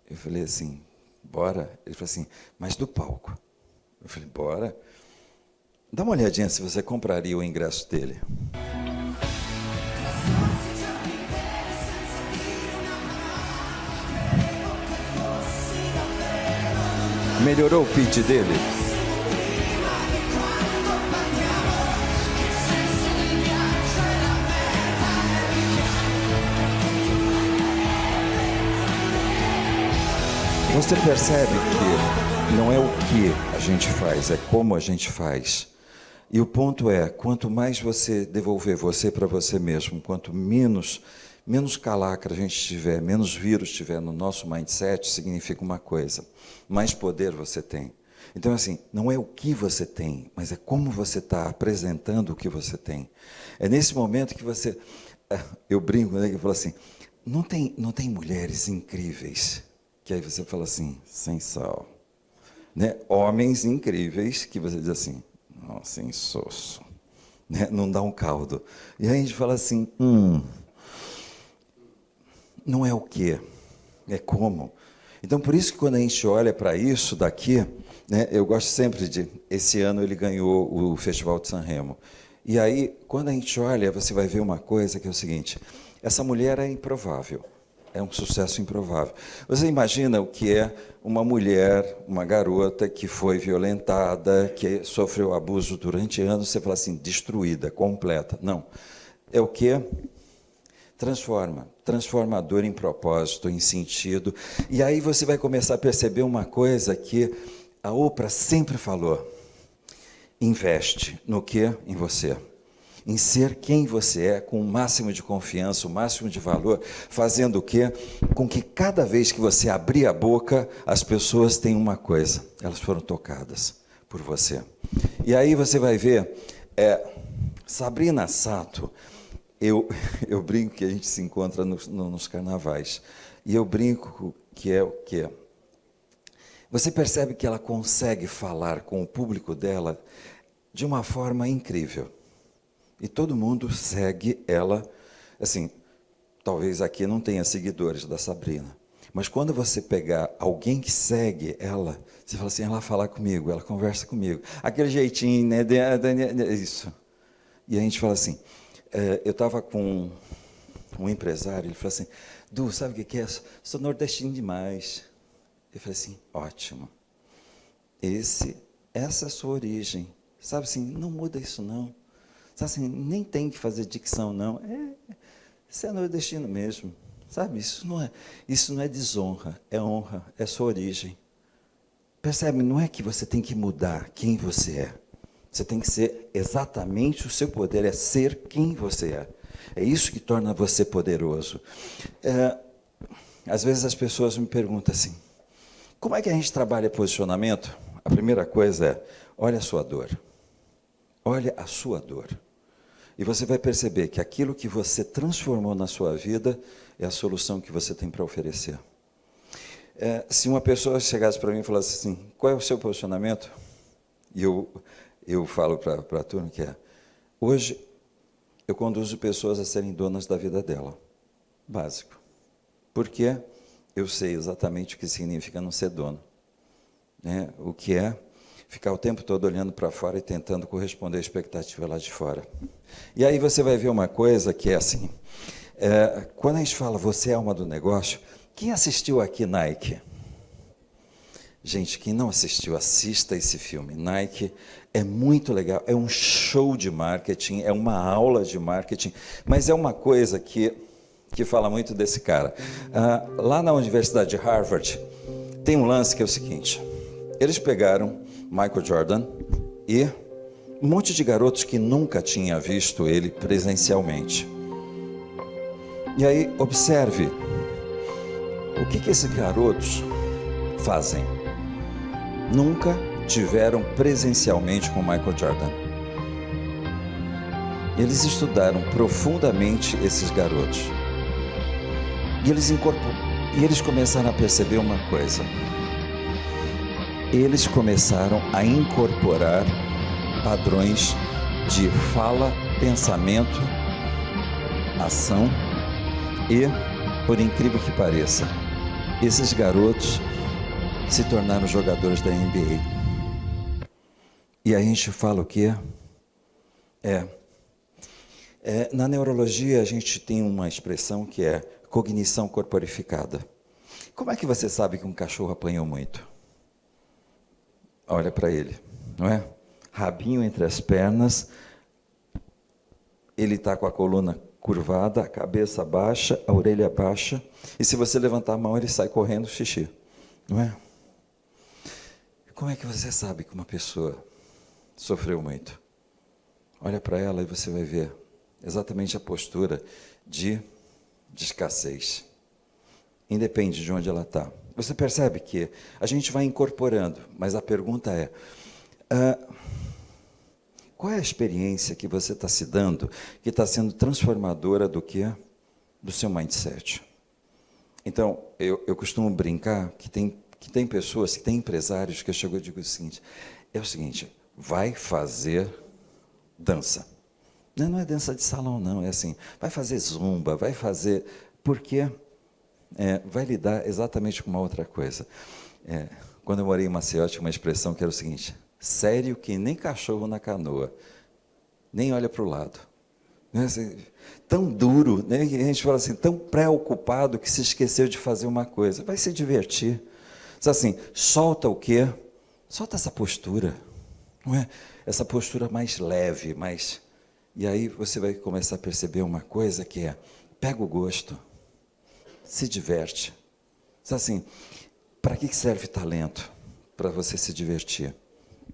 Eu falei assim, bora? Ele falou assim, mas do palco. Eu falei, bora. Dá uma olhadinha se você compraria o ingresso dele. Melhorou o pitch dele? Você percebe que não é o que a gente faz, é como a gente faz. E o ponto é, quanto mais você devolver você para você mesmo, quanto menos calacra a gente tiver, menos vírus tiver no nosso mindset, significa uma coisa, mais poder você tem. Então, assim, não é o que você tem, mas é como você está apresentando o que você tem. É nesse momento que você... Eu brinco, né, que eu falo assim, não tem mulheres incríveis... Que aí você fala assim, sem sal. Né? Homens incríveis, que você diz assim, nossa, insosso. Né? Não dá um caldo. E aí a gente fala assim, não é o quê, é como. Então, por isso que quando a gente olha para isso daqui, né, eu gosto sempre de... Esse ano ele ganhou o Festival de Sanremo. E aí, quando a gente olha, você vai ver uma coisa que é o seguinte, essa mulher é improvável. É um sucesso improvável. Você imagina o que é uma mulher, uma garota que foi violentada, que sofreu abuso durante anos, você fala assim, destruída, completa. Não. É o que? Transformador em propósito, em sentido. E aí você vai começar a perceber uma coisa que a Oprah sempre falou. Investe no quê? Em você. Em ser quem você é, com o máximo de confiança, o máximo de valor, fazendo o quê? Com que cada vez que você abrir a boca, as pessoas têm uma coisa, elas foram tocadas por você. E aí você vai ver, Sabrina Sato, eu brinco que a gente se encontra nos carnavais, e eu brinco que é o quê? Você percebe que ela consegue falar com o público dela de uma forma incrível. E todo mundo segue ela, assim, talvez aqui não tenha seguidores da Sabrina, mas quando você pegar alguém que segue ela, você fala assim, ela fala comigo, ela conversa comigo, aquele jeitinho, né, isso. E a gente fala assim, eu estava com um empresário, ele falou assim, Du, sabe o que é? Sou nordestino demais. Eu falei assim, ótimo, essa é a sua origem, sabe assim, não muda isso não. Assim, nem tem que fazer dicção, não. Você é nordestino mesmo. Sabe, isso não é desonra, é honra, é sua origem. Percebe, não é que você tem que mudar quem você é. Você tem que ser exatamente o seu poder, é ser quem você é. É isso que torna você poderoso. Às vezes as pessoas me perguntam assim, como é que a gente trabalha posicionamento? A primeira coisa é, olha a sua dor. Olha a sua dor. E você vai perceber que aquilo que você transformou na sua vida é a solução que você tem para oferecer. Se uma pessoa chegasse para mim e falasse assim, qual é o seu posicionamento? E eu falo para a turma que hoje eu conduzo pessoas a serem donas da vida dela. Básico. Porque eu sei exatamente o que significa não ser dono. O que é ficar o tempo todo olhando para fora e tentando corresponder à expectativa lá de fora. E aí você vai ver uma coisa que é assim, quando a gente fala você é alma do negócio, quem assistiu aqui Nike? Gente, quem não assistiu, assista esse filme. Nike é muito legal, é um show de marketing, é uma aula de marketing, mas é uma coisa que fala muito desse cara. Lá na Universidade de Harvard, tem um lance que é o seguinte, eles pegaram Michael Jordan e um monte de garotos que nunca tinha visto ele presencialmente. E aí, observe, o que esses garotos fazem? Nunca tiveram presencialmente com Michael Jordan. Eles estudaram profundamente esses garotos. E eles começaram a perceber uma coisa. Eles começaram a incorporar padrões de fala, pensamento, ação e, por incrível que pareça, esses garotos se tornaram jogadores da NBA. E a gente fala o quê? Na neurologia a gente tem uma expressão que é cognição corporificada. Como é que você sabe que um cachorro apanhou muito? Olha para ele, não é? Rabinho entre as pernas, ele está com a coluna curvada, a cabeça baixa, a orelha baixa, e se você levantar a mão, ele sai correndo xixi, não é? Como é que você sabe que uma pessoa sofreu muito? Olha para ela e você vai ver exatamente a postura de escassez. Independe de onde ela está. Você percebe que a gente vai incorporando, mas a pergunta é, qual é a experiência que você está se dando que está sendo transformadora do quê? Do seu mindset. Então, eu costumo brincar que tem pessoas, que tem empresários que eu chego e digo o seguinte, vai fazer dança. Não é dança de salão, não, é assim, vai fazer zumba, vai fazer, porque vai lidar exatamente com uma outra coisa. Quando eu morei em Maceió, tinha uma expressão que era o seguinte, sério que nem cachorro na canoa, nem olha para o lado. Assim, tão duro, né? E a gente fala assim, tão preocupado que se esqueceu de fazer uma coisa. Vai se divertir. Diz assim, solta o quê? Solta essa postura. Não é? Essa postura mais leve, mais... E aí você vai começar a perceber uma coisa que pega o gosto, se diverte. Diz assim, para que serve talento? Para você se divertir.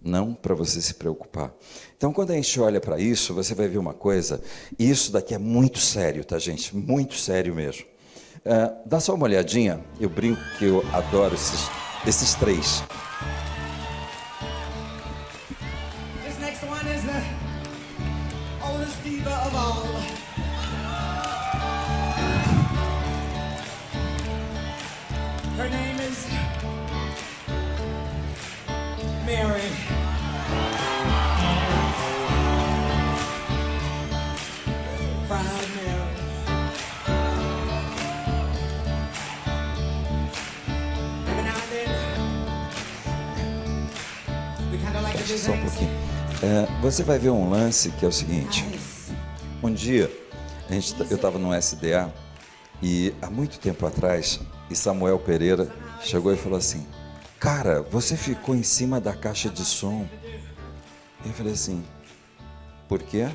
Não para você se preocupar. Então, quando a gente olha para isso, você vai ver uma coisa, e isso daqui é muito sério, tá, gente? Muito sério mesmo. Dá só uma olhadinha, eu brinco que eu adoro esses três. This next one is the oldest diva of all. Her name is Mary. Proud Mary. Every now and then, we kind of like to do Só um things. pouquinho. Você vai ver um lance que é o seguinte. Um dia, eu estava no SDA e há muito tempo atrás, e Samuel Pereira chegou e falou assim, cara, você ficou em cima da caixa de som. Eu falei assim, por quê?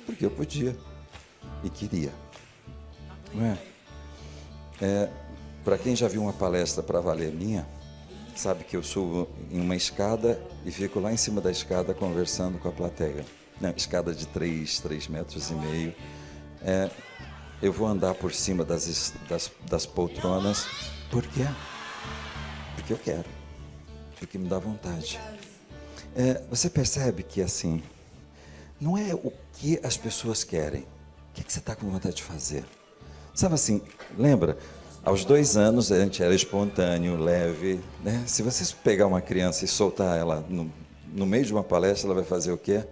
Porque eu podia e queria. Não é? Para quem já viu uma palestra para valer minha, sabe que eu subo em uma escada e fico lá em cima da escada conversando com a plateia. Não, escada de 3 metros e meio. Eu vou andar por cima das poltronas. Por quê? Porque eu quero. Porque me dá vontade. Você percebe que assim, não é o que as pessoas querem. O que você está com vontade de fazer? Sabe assim, lembra? Aos 2 anos a gente era espontâneo, leve, né? Se você pegar uma criança e soltar ela no meio de uma palestra, ela vai fazer o quê?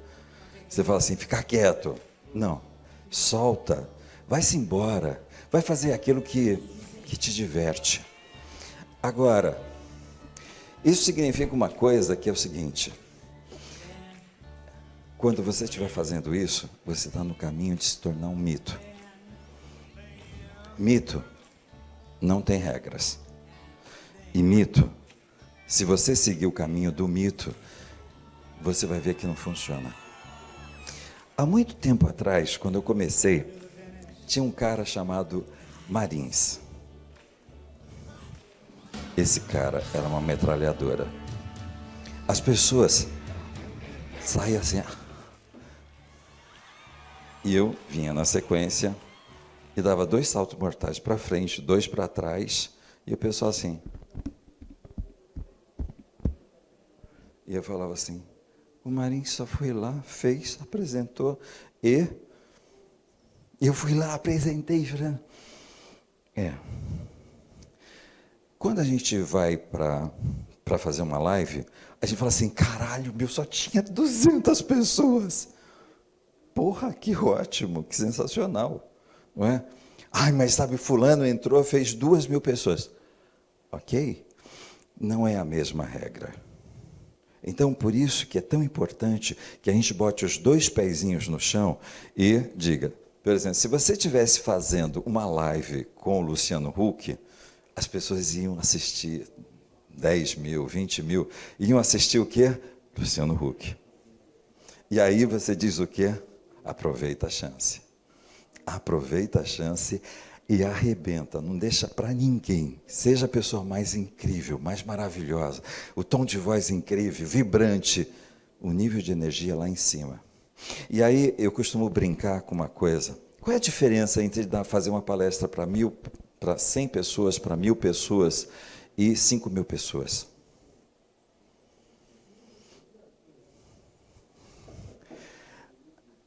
Você fala assim, ficar quieto. Não, solta, vai-se embora, vai fazer aquilo que te diverte. Agora, isso significa uma coisa que é o seguinte: quando você estiver fazendo isso, você está no caminho de se tornar um mito. Mito não tem regras. E mito, se você seguir o caminho do mito, você vai ver que não funciona. Há muito tempo atrás, quando eu comecei, tinha um cara chamado Marins. Esse cara era uma metralhadora. As pessoas saíam assim. E eu vinha na sequência e dava 2 saltos mortais para frente, 2 para trás, e o pessoal assim. E eu falava assim, o Marins só foi lá, fez, apresentou, e eu fui lá, apresentei. Quando a gente vai para fazer uma live, a gente fala assim, caralho, meu, só tinha 200 pessoas. Porra, que ótimo, que sensacional, não é? Ai, mas sabe, fulano entrou, fez 2.000 pessoas. Ok? Não é a mesma regra. Então, por isso que é tão importante que a gente bote os 2 pezinhos no chão e diga, por exemplo, se você estivesse fazendo uma live com o Luciano Huck, as pessoas iam assistir 10.000, 20.000, iam assistir o quê? Luciano Huck. E aí você diz o quê? Aproveita a chance. Aproveita a chance e arrebenta, não deixa para ninguém. Seja a pessoa mais incrível, mais maravilhosa, o tom de voz incrível, vibrante, o nível de energia lá em cima. E aí eu costumo brincar com uma coisa. Qual é a diferença entre fazer uma palestra para 100 pessoas, para 1.000 pessoas e 5.000 pessoas?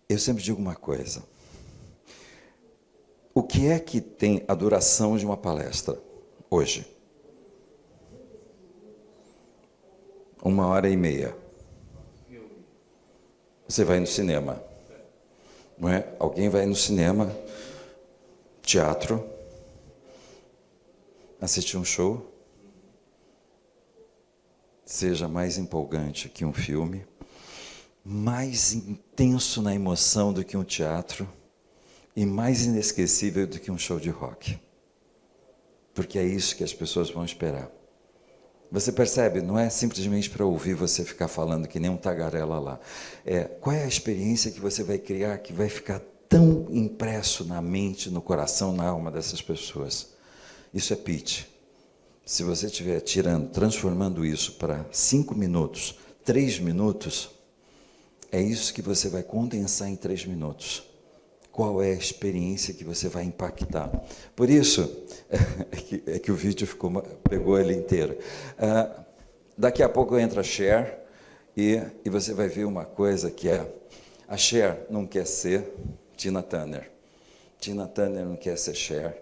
Eu sempre digo uma coisa. O que é que tem a duração de uma palestra hoje? 1h30. Você vai no cinema, não é? Alguém vai no cinema, teatro, assistir um show, seja mais empolgante que um filme, mais intenso na emoção do que um teatro e mais inesquecível do que um show de rock. Porque é isso que as pessoas vão esperar. Você percebe? Não é simplesmente para ouvir você ficar falando que nem um tagarela lá. Qual é a experiência que você vai criar que vai ficar tão impresso na mente, no coração, na alma dessas pessoas? Isso é pitch. Se você estiver transformando isso para 5 minutos, 3 minutos, é isso que você vai condensar em 3 minutos. Qual é a experiência que você vai impactar? Por isso, é que o vídeo pegou ele inteiro. Daqui a pouco entra a Cher e você vai ver uma coisa que é... A Cher não quer ser Tina Turner. Tina Turner não quer ser Cher.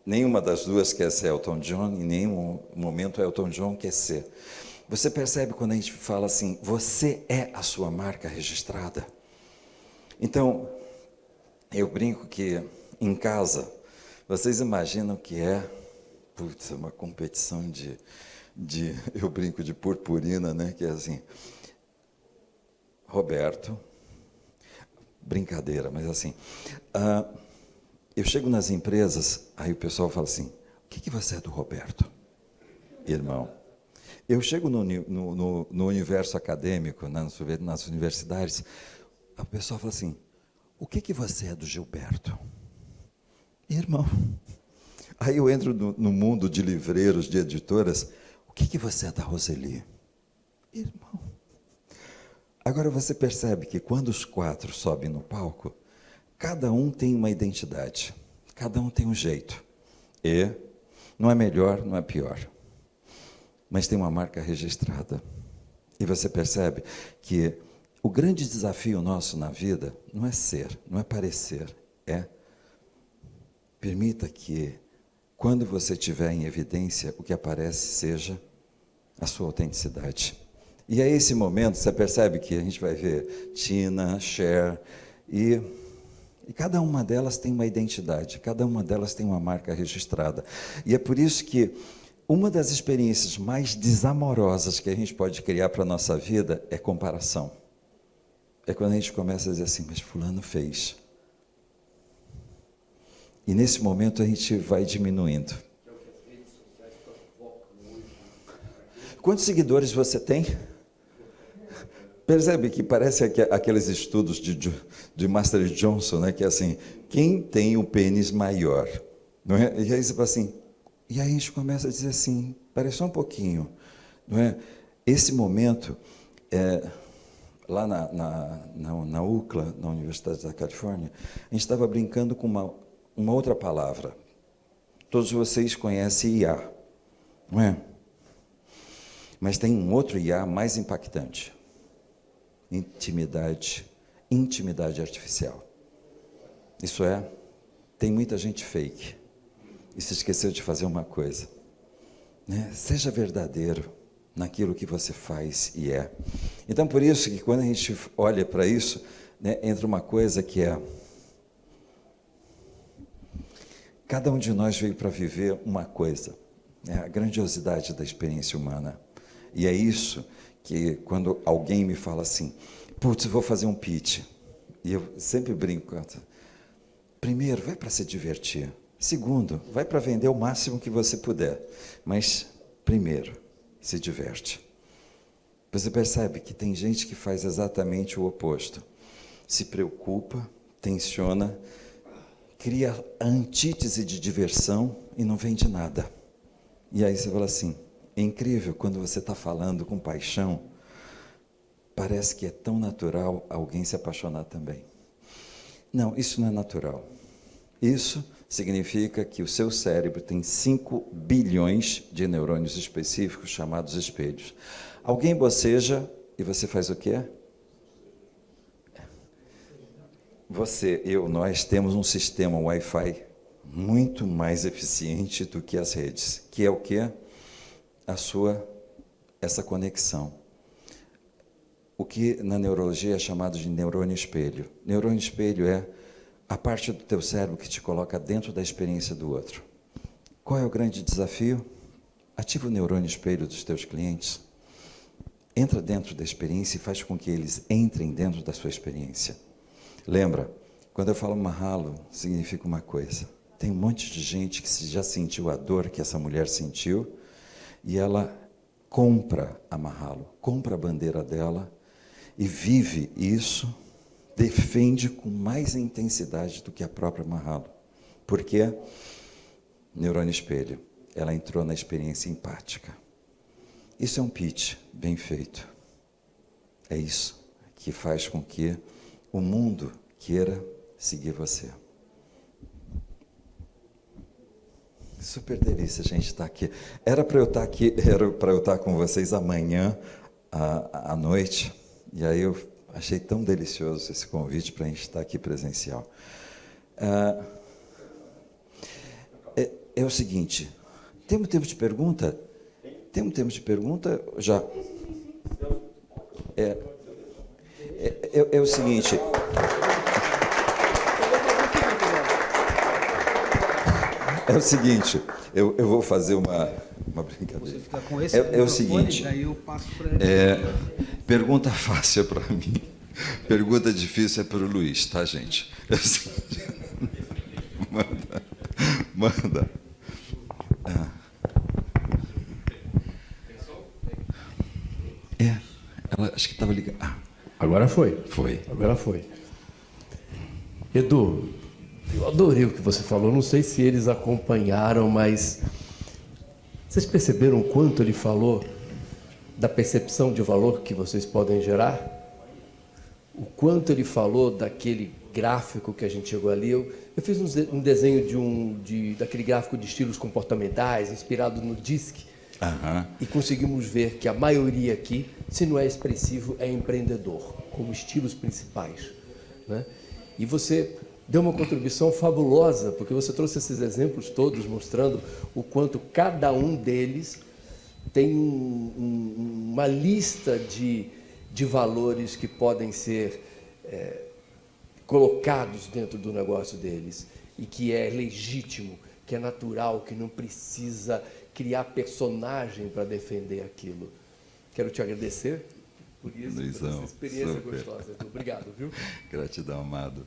Nenhuma das duas quer ser Elton John, em nenhum momento Elton John quer ser. Você percebe quando a gente fala assim, você é a sua marca registrada? Então, eu brinco que em casa, vocês imaginam que uma competição eu brinco de purpurina, né? Que é assim, Roberto, brincadeira, mas assim, eu chego nas empresas, aí o pessoal fala assim, o que você é do Roberto? Irmão. Eu chego no universo acadêmico, nas universidades, a pessoa fala assim, o que você é do Gilberto? Irmão. Aí eu entro no mundo de livreiros, de editoras, o que você é da Roseli? Irmão. Agora você percebe que quando os 4 sobem no palco, cada um tem uma identidade, cada um tem um jeito. E não é melhor, não é pior. Mas tem uma marca registrada. E você percebe que o grande desafio nosso na vida não é ser, não é parecer, é permita que, quando você estiver em evidência, o que aparece seja a sua autenticidade. E é esse momento, você percebe que a gente vai ver Tina, Cher, e cada uma delas tem uma identidade, cada uma delas tem uma marca registrada. E é por isso que uma das experiências mais desamorosas que a gente pode criar para a nossa vida é comparação. É quando a gente começa a dizer assim, mas fulano fez. E nesse momento a gente vai diminuindo. Quantos seguidores você tem? Percebe que parece aqueles estudos de Master Johnson, né? Que é assim, quem tem o pênis maior? Não é? E aí você fala assim, e aí a gente começa a dizer assim, parece só um pouquinho, não é? Esse momento, lá na UCLA, na Universidade da Califórnia, a gente estava brincando com uma outra palavra. Todos vocês conhecem IA, não é? Mas tem um outro IA mais impactante. Intimidade artificial. Isso é, tem muita gente fake. E se esqueceu de fazer uma coisa. Né? Seja verdadeiro naquilo que você faz e é. Então, por isso que quando a gente olha para isso, né, entra uma coisa que é... Cada um de nós veio para viver uma coisa. É a grandiosidade da experiência humana. E é isso que quando alguém me fala assim, putz, vou fazer um pitch. E eu sempre brinco. Primeiro, vai para se divertir. Segundo, vai para vender o máximo que você puder. Mas, primeiro, se diverte. Você percebe que tem gente que faz exatamente o oposto. Se preocupa, tensiona, cria a antítese de diversão e não vende nada. E aí você fala assim, é incrível quando você está falando com paixão, parece que é tão natural alguém se apaixonar também. Não, isso não é natural. Isso significa que o seu cérebro tem 5 bilhões de neurônios específicos chamados espelhos. Alguém boceja e você faz o quê? Nós temos um sistema Wi-Fi muito mais eficiente do que as redes, que é o quê? Essa conexão. O que na neurologia é chamado de neurônio espelho. Neurônio espelho é a parte do teu cérebro que te coloca dentro da experiência do outro. Qual é o grande desafio? Ativa o neurônio espelho dos teus clientes. Entra dentro da experiência e faz com que eles entrem dentro da sua experiência. Lembra, quando eu falo mahalo, significa uma coisa. Tem um monte de gente que já sentiu a dor que essa mulher sentiu e ela compra a mahalo, compra a bandeira dela e vive isso, defende com mais intensidade do que a própria mahalo. Por quê? Neurônio espelho. Ela entrou na experiência empática. Isso é um pitch bem feito. É isso que faz com que o mundo queira seguir você. Super delícia a gente estar aqui. Era para eu estar aqui, era para eu estar com vocês amanhã à noite. E aí eu achei tão delicioso esse convite para a gente estar aqui presencial. É o seguinte, temos tempo de pergunta? Temos tempo de pergunta? Já. É o seguinte... É o seguinte, eu vou fazer uma brincadeira. Você fica com esse o seguinte, daí eu passo para ele. Pergunta fácil é para mim, pergunta difícil é para o Luiz, tá, gente? É o seguinte, manda. Ela acho que estava ligada. Agora foi. Foi. Agora foi. Edu, eu adorei o que você falou. Não sei se eles acompanharam, mas vocês perceberam o quanto ele falou da percepção de valor que vocês podem gerar? O quanto ele falou daquele gráfico que a gente chegou ali. Eu fiz um desenho daquele gráfico de estilos comportamentais, inspirado no DISC, Aham. E conseguimos ver que a maioria aqui, se não é expressivo, é empreendedor, como estilos principais, né? E você deu uma contribuição fabulosa, porque você trouxe esses exemplos todos mostrando o quanto cada um deles tem uma lista de valores que podem ser colocados dentro do negócio deles e que é legítimo, que é natural, que não precisa criar personagem para defender aquilo. Quero te agradecer por isso, por Luizão, essa experiência super. gostosa. Obrigado, viu? Gratidão, amado.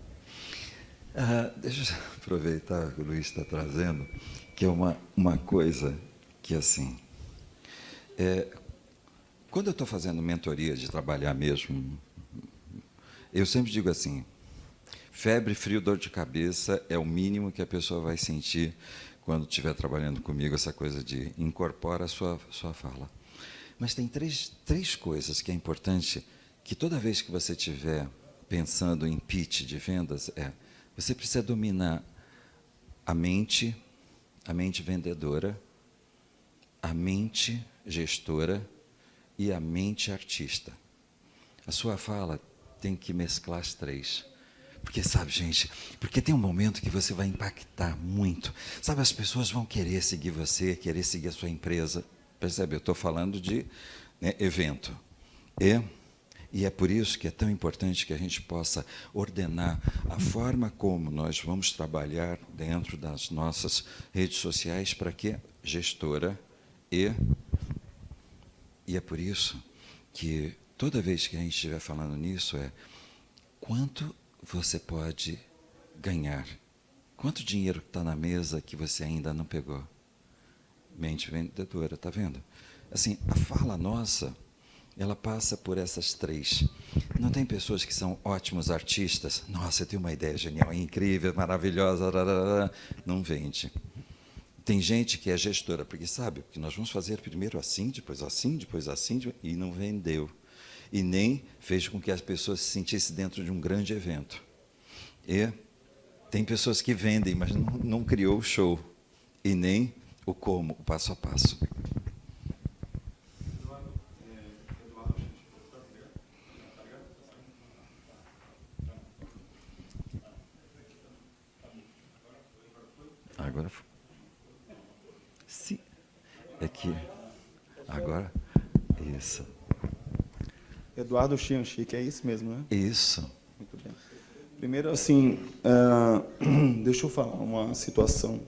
Deixa eu aproveitar que o Luiz está trazendo, que é uma coisa que, assim, quando eu estou fazendo mentoria de trabalhar mesmo, eu sempre digo assim, febre, frio, dor de cabeça é o mínimo que a pessoa vai sentir quando estiver trabalhando comigo, essa coisa de incorpora a sua fala. Mas tem três coisas que é importante, que toda vez que você estiver pensando em pitch de vendas, você precisa dominar a mente vendedora, a mente gestora e a mente artista. A sua fala tem que mesclar as três. Porque, sabe, gente, porque tem um momento que você vai impactar muito. Sabe, as pessoas vão querer seguir você, querer seguir a sua empresa. Percebe? Eu estou falando de evento. E é por isso que é tão importante que a gente possa ordenar a forma como nós vamos trabalhar dentro das nossas redes sociais para que gestora e é por isso que toda vez que a gente estiver falando nisso quanto você pode ganhar, quanto dinheiro está na mesa que você ainda não pegou. Mente vendedora, está vendo? Assim, a fala nossa, ela passa por essas três. Não tem pessoas que são ótimos artistas? Nossa, eu tenho uma ideia genial, incrível, maravilhosa, não vende. Tem gente que é gestora, porque sabe, porque nós vamos fazer primeiro assim, depois assim, e não vendeu. E nem fez com que as pessoas se sentissem dentro de um grande evento. E tem pessoas que vendem, mas não criou o show, e nem o como, o passo a passo. Agora foi. Sim. É que agora isso. Eduardo Chianchique, é isso mesmo, né? Isso. Muito bem. Primeiro, assim, deixa eu falar uma situação.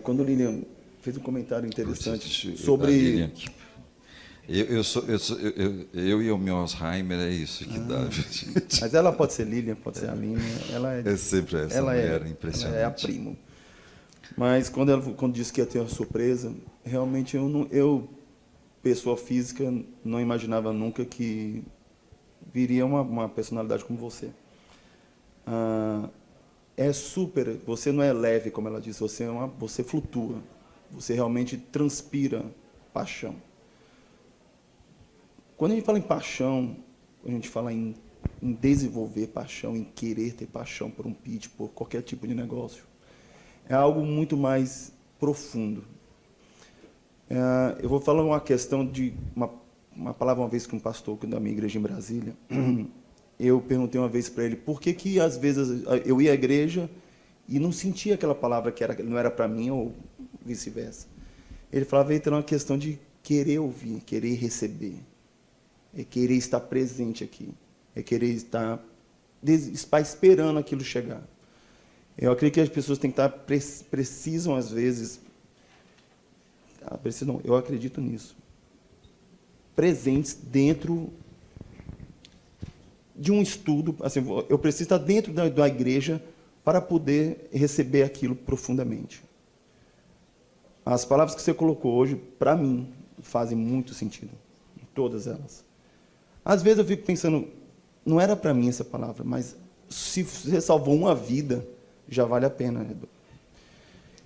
Quando o Lilian fez um comentário interessante sobre... Eu e o meu Alzheimer é isso que dá, gente. Mas ela pode ser Lilian, pode ser a Aline. Ela É sempre essa mulher impressionante. Ela é a primo. Mas quando disse que ia ter uma surpresa, realmente eu, pessoa física, não imaginava nunca que viria uma personalidade como você. Você não é leve, como ela disse, você flutua. Você realmente transpira paixão. Quando a gente fala em paixão, a gente fala em desenvolver paixão, em querer ter paixão por um pitch, por qualquer tipo de negócio. É algo muito mais profundo. Eu vou falar uma questão de uma palavra uma vez que um pastor da minha igreja em Brasília, eu perguntei uma vez para ele por que às vezes eu ia à igreja e não sentia aquela palavra que não era para mim ou vice-versa. Ele falava que era uma questão de querer ouvir, querer receber, é querer estar presente aqui, é querer estar esperando aquilo chegar. Eu acredito que as pessoas têm que estar precisam às vezes, eu acredito nisso, presentes dentro de um estudo, assim, eu preciso estar dentro da igreja para poder receber aquilo profundamente. As palavras que você colocou hoje, para mim, fazem muito sentido, todas elas. Às vezes eu fico pensando, não era para mim essa palavra, mas se você salvou uma vida, já vale a pena, Edu.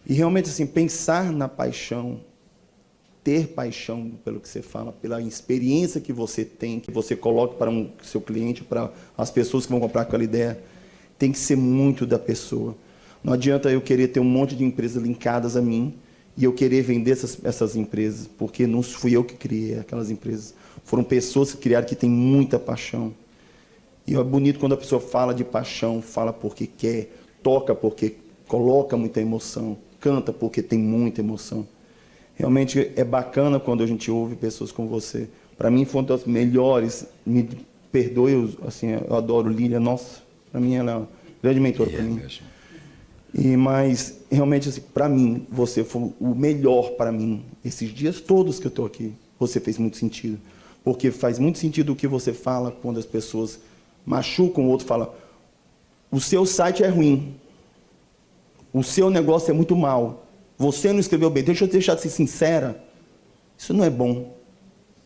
E realmente, assim, pensar na paixão, ter paixão pelo que você fala, pela experiência que você tem, que você coloca para o seu cliente, para as pessoas que vão comprar aquela ideia, tem que ser muito da pessoa. Não adianta eu querer ter um monte de empresas linkadas a mim e eu querer vender essas empresas, porque não fui eu que criei aquelas empresas. Foram pessoas que criaram, que têm muita paixão. E é bonito quando a pessoa fala de paixão, fala porque quer, toca porque coloca muita emoção, canta porque tem muita emoção. Realmente é bacana quando a gente ouve pessoas como você. Para mim foi uma das melhores, me perdoe, assim, eu adoro Lília, nossa, para mim ela é uma grande mentora para mim. Mesmo. Mas realmente, assim, para mim, você foi o melhor para mim. Esses dias todos que eu estou aqui, você fez muito sentido. Porque faz muito sentido o que você fala quando as pessoas machucam o outro, fala: o seu site é ruim, o seu negócio é muito mal, você não escreveu bem, deixa eu deixar de ser sincera. Isso não é bom,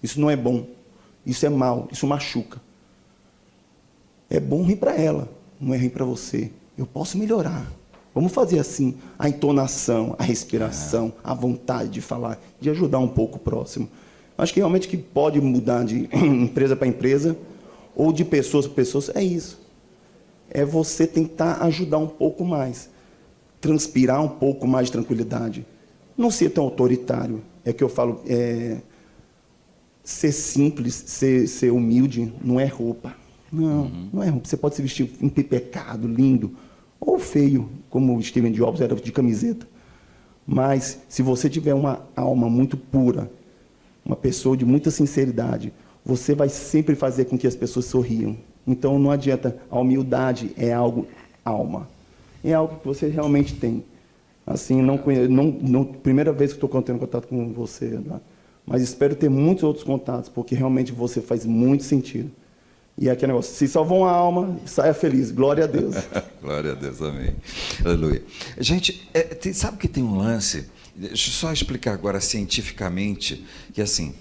isso não é bom, isso é mal, isso machuca. É bom rir para ela, não é rir para você. Eu posso melhorar. Vamos fazer assim, a entonação, a respiração, a vontade de falar, de ajudar um pouco o próximo. Acho que realmente que pode mudar de empresa para empresa, ou de pessoas para pessoas, é isso. É você tentar ajudar um pouco mais, transpirar um pouco mais de tranquilidade. Não ser tão autoritário. É que eu falo, ser simples, ser humilde, não é roupa. Não, não é roupa. Você pode se vestir empepecado, lindo, ou feio, como o Steven Jobs era de camiseta. Mas, se você tiver uma alma muito pura, uma pessoa de muita sinceridade, você vai sempre fazer com que as pessoas sorriam. Então, não adianta. A humildade é algo alma. É algo que você realmente tem. Assim, primeira vez que estou tendo contato com você, né? Mas espero ter muitos outros contatos, porque realmente você faz muito sentido. E é aquele negócio, se salvou uma alma, saia feliz. Glória a Deus. Glória a Deus, amém. Aleluia. Gente, sabe que tem um lance, deixa eu só explicar agora cientificamente, que assim,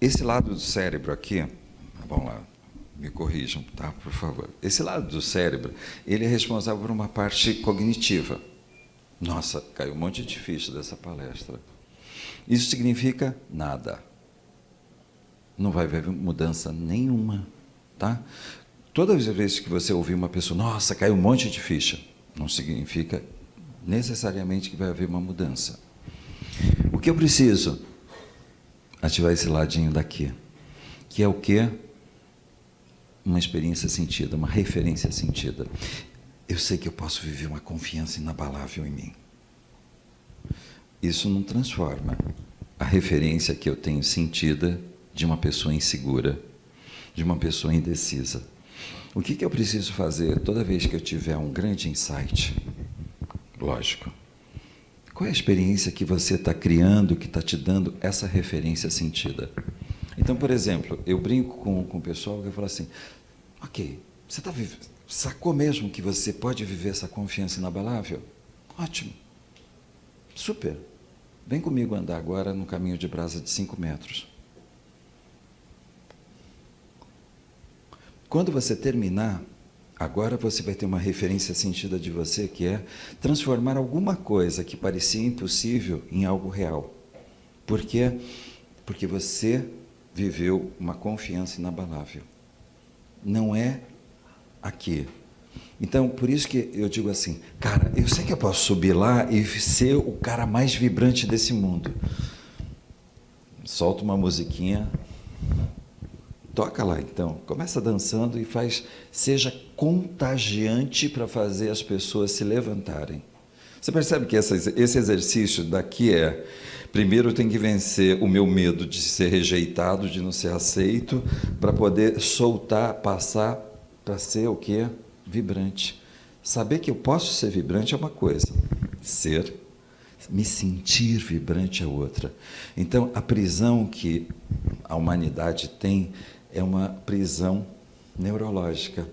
esse lado do cérebro aqui, vamos lá, me corrijam, tá, por favor. Esse lado do cérebro, ele é responsável por uma parte cognitiva. Nossa, caiu um monte de ficha dessa palestra. Isso significa nada. Não vai haver mudança nenhuma. Tá? Todas as vezes que você ouvir uma pessoa, nossa, caiu um monte de ficha, não significa necessariamente que vai haver uma mudança. O que eu preciso? Ativar esse ladinho daqui, que é o quê? Uma experiência sentida, uma referência sentida. Eu sei que eu posso viver uma confiança inabalável em mim. Isso não transforma a referência que eu tenho sentida de uma pessoa insegura, de uma pessoa indecisa. O que eu preciso fazer toda vez que eu tiver um grande insight? Lógico. Qual é a experiência que você está criando, que está te dando essa referência sentida? Então, por exemplo, eu brinco com o pessoal que eu falo assim, ok, você sacou mesmo que você pode viver essa confiança inabalável? Ótimo. Super. Vem comigo andar agora no caminho de brasa de 5 metros. Quando você terminar, agora você vai ter uma referência sentida de você, que é transformar alguma coisa que parecia impossível em algo real. Por quê? Porque você viveu uma confiança inabalável. Não é aqui. Então, por isso que eu digo assim, cara, eu sei que eu posso subir lá e ser o cara mais vibrante desse mundo. Solta uma musiquinha, toca lá então, começa dançando e seja contagiante para fazer as pessoas se levantarem. Você percebe que esse exercício daqui primeiro eu tenho que vencer o meu medo de ser rejeitado, de não ser aceito, para poder soltar, passar para ser o quê? Vibrante. Saber que eu posso ser vibrante é uma coisa, me sentir vibrante é outra. Então, a prisão que a humanidade tem é uma prisão neurológica.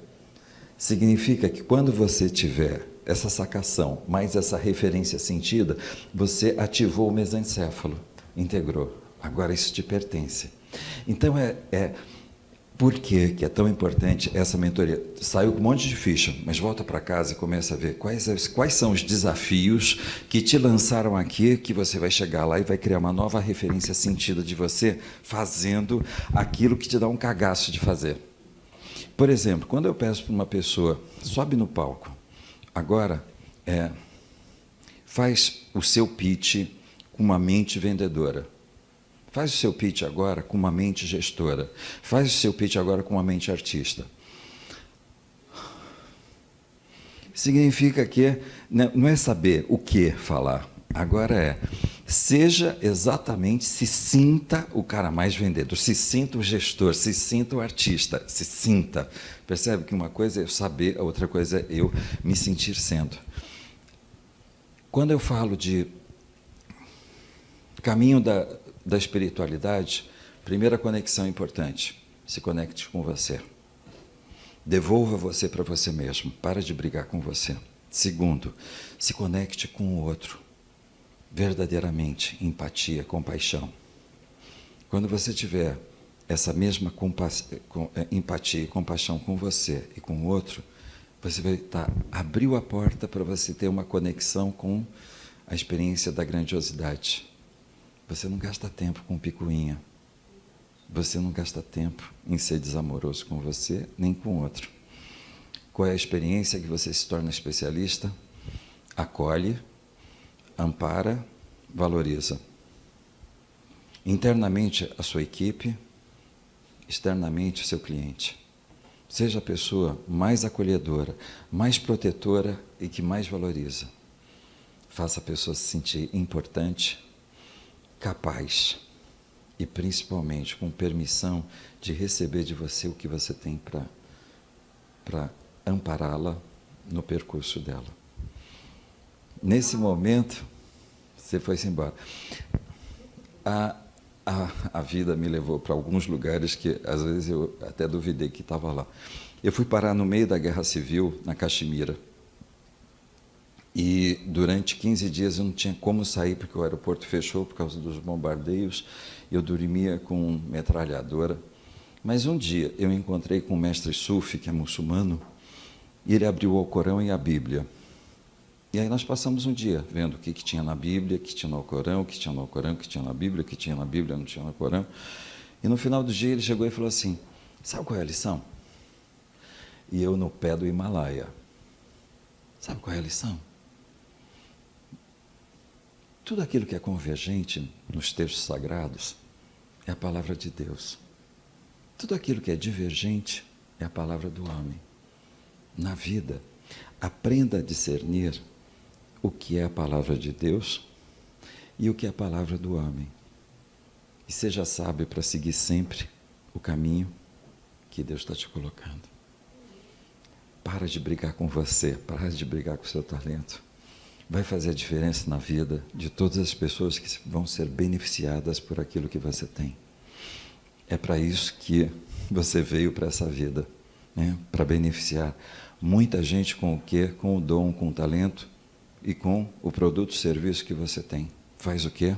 Significa que quando você tiver essa sacação, mais essa referência sentida, você ativou o mesencéfalo, integrou. Agora isso te pertence. Então, por que é tão importante essa mentoria? Saiu com um monte de ficha, mas volta para casa e começa a ver quais são os desafios que te lançaram aqui, que você vai chegar lá e vai criar uma nova referência sentida de você fazendo aquilo que te dá um cagaço de fazer. Por exemplo, quando eu peço para uma pessoa, sobe no palco, agora faz o seu pitch com uma mente vendedora. Faz o seu pitch agora com uma mente gestora. Faz o seu pitch agora com uma mente artista. Significa que não é saber o que falar. Agora seja exatamente, se sinta o cara mais vendedor, se sinta o gestor, se sinta o artista, se sinta. Percebe que uma coisa é eu saber, a outra coisa é eu me sentir sendo. Quando eu falo de caminho da espiritualidade, primeira conexão importante, se conecte com você. Devolva você para você mesmo, para de brigar com você. Segundo, se conecte com o outro, verdadeiramente, empatia, compaixão. Quando você tiver essa mesma empatia e compaixão com você e com o outro, você vai abriu a porta para você ter uma conexão com a experiência da grandiosidade. Você não gasta tempo com picuinha. Você não gasta tempo em ser desamoroso com você, nem com o outro. Qual é a experiência que você se torna especialista? Acolhe, ampara, valoriza. Internamente, a sua equipe, externamente, o seu cliente. Seja a pessoa mais acolhedora, mais protetora e que mais valoriza. Faça a pessoa se sentir importante, capaz e, principalmente, com permissão de receber de você o que você tem para ampará-la no percurso dela. Nesse momento, você foi-se embora. A vida me levou para alguns lugares que, às vezes, eu até duvidei que estava lá. Eu fui parar no meio da Guerra Civil, na Caxemira. E durante 15 dias eu não tinha como sair, porque o aeroporto fechou por causa dos bombardeios. Eu dormia com metralhadora. Mas um dia eu encontrei com o mestre Sufi, que é muçulmano, e ele abriu o Alcorão e a Bíblia. E aí nós passamos um dia vendo o que tinha na Bíblia, o que tinha no Alcorão, o que tinha no Alcorão, o que tinha na Bíblia, o que tinha na Bíblia, não tinha no Alcorão. E no final do dia ele chegou e falou assim, sabe qual é a lição? E eu no pé do Himalaia. Sabe qual é a lição? Tudo aquilo que é convergente nos textos sagrados é a palavra de Deus. Tudo aquilo que é divergente é a palavra do homem. Na vida, aprenda a discernir o que é a palavra de Deus e o que é a palavra do homem. E seja sábio para seguir sempre o caminho que Deus está te colocando. Para de brigar com você, para de brigar com o seu talento. Vai fazer a diferença na vida de todas as pessoas que vão ser beneficiadas por aquilo que você tem. É para isso que você veio para essa vida, né? Para beneficiar muita gente com o quê? Com o dom, com o talento e com o produto ou serviço que você tem. Faz o quê?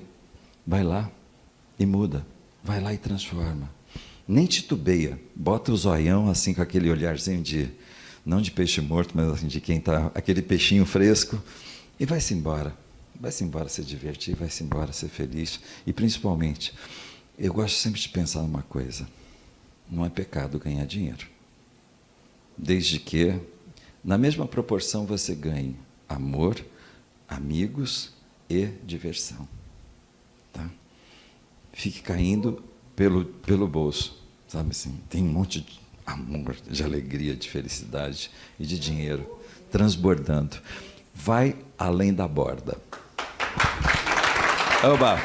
Vai lá e muda. Vai lá e transforma. Nem titubeia. Bota o zoião assim com aquele olharzinho de, não de peixe morto, mas assim, de quem está, aquele peixinho fresco. E vai-se embora. Vai-se embora se divertir, vai-se embora ser feliz. E principalmente, eu gosto sempre de pensar numa coisa. Não é pecado ganhar dinheiro. Desde que, na mesma proporção, você ganhe amor, amigos e diversão. Tá? Fique caindo pelo bolso. Sabe assim, tem um monte de amor, de alegria, de felicidade e de dinheiro transbordando. Vai além da borda. Oba!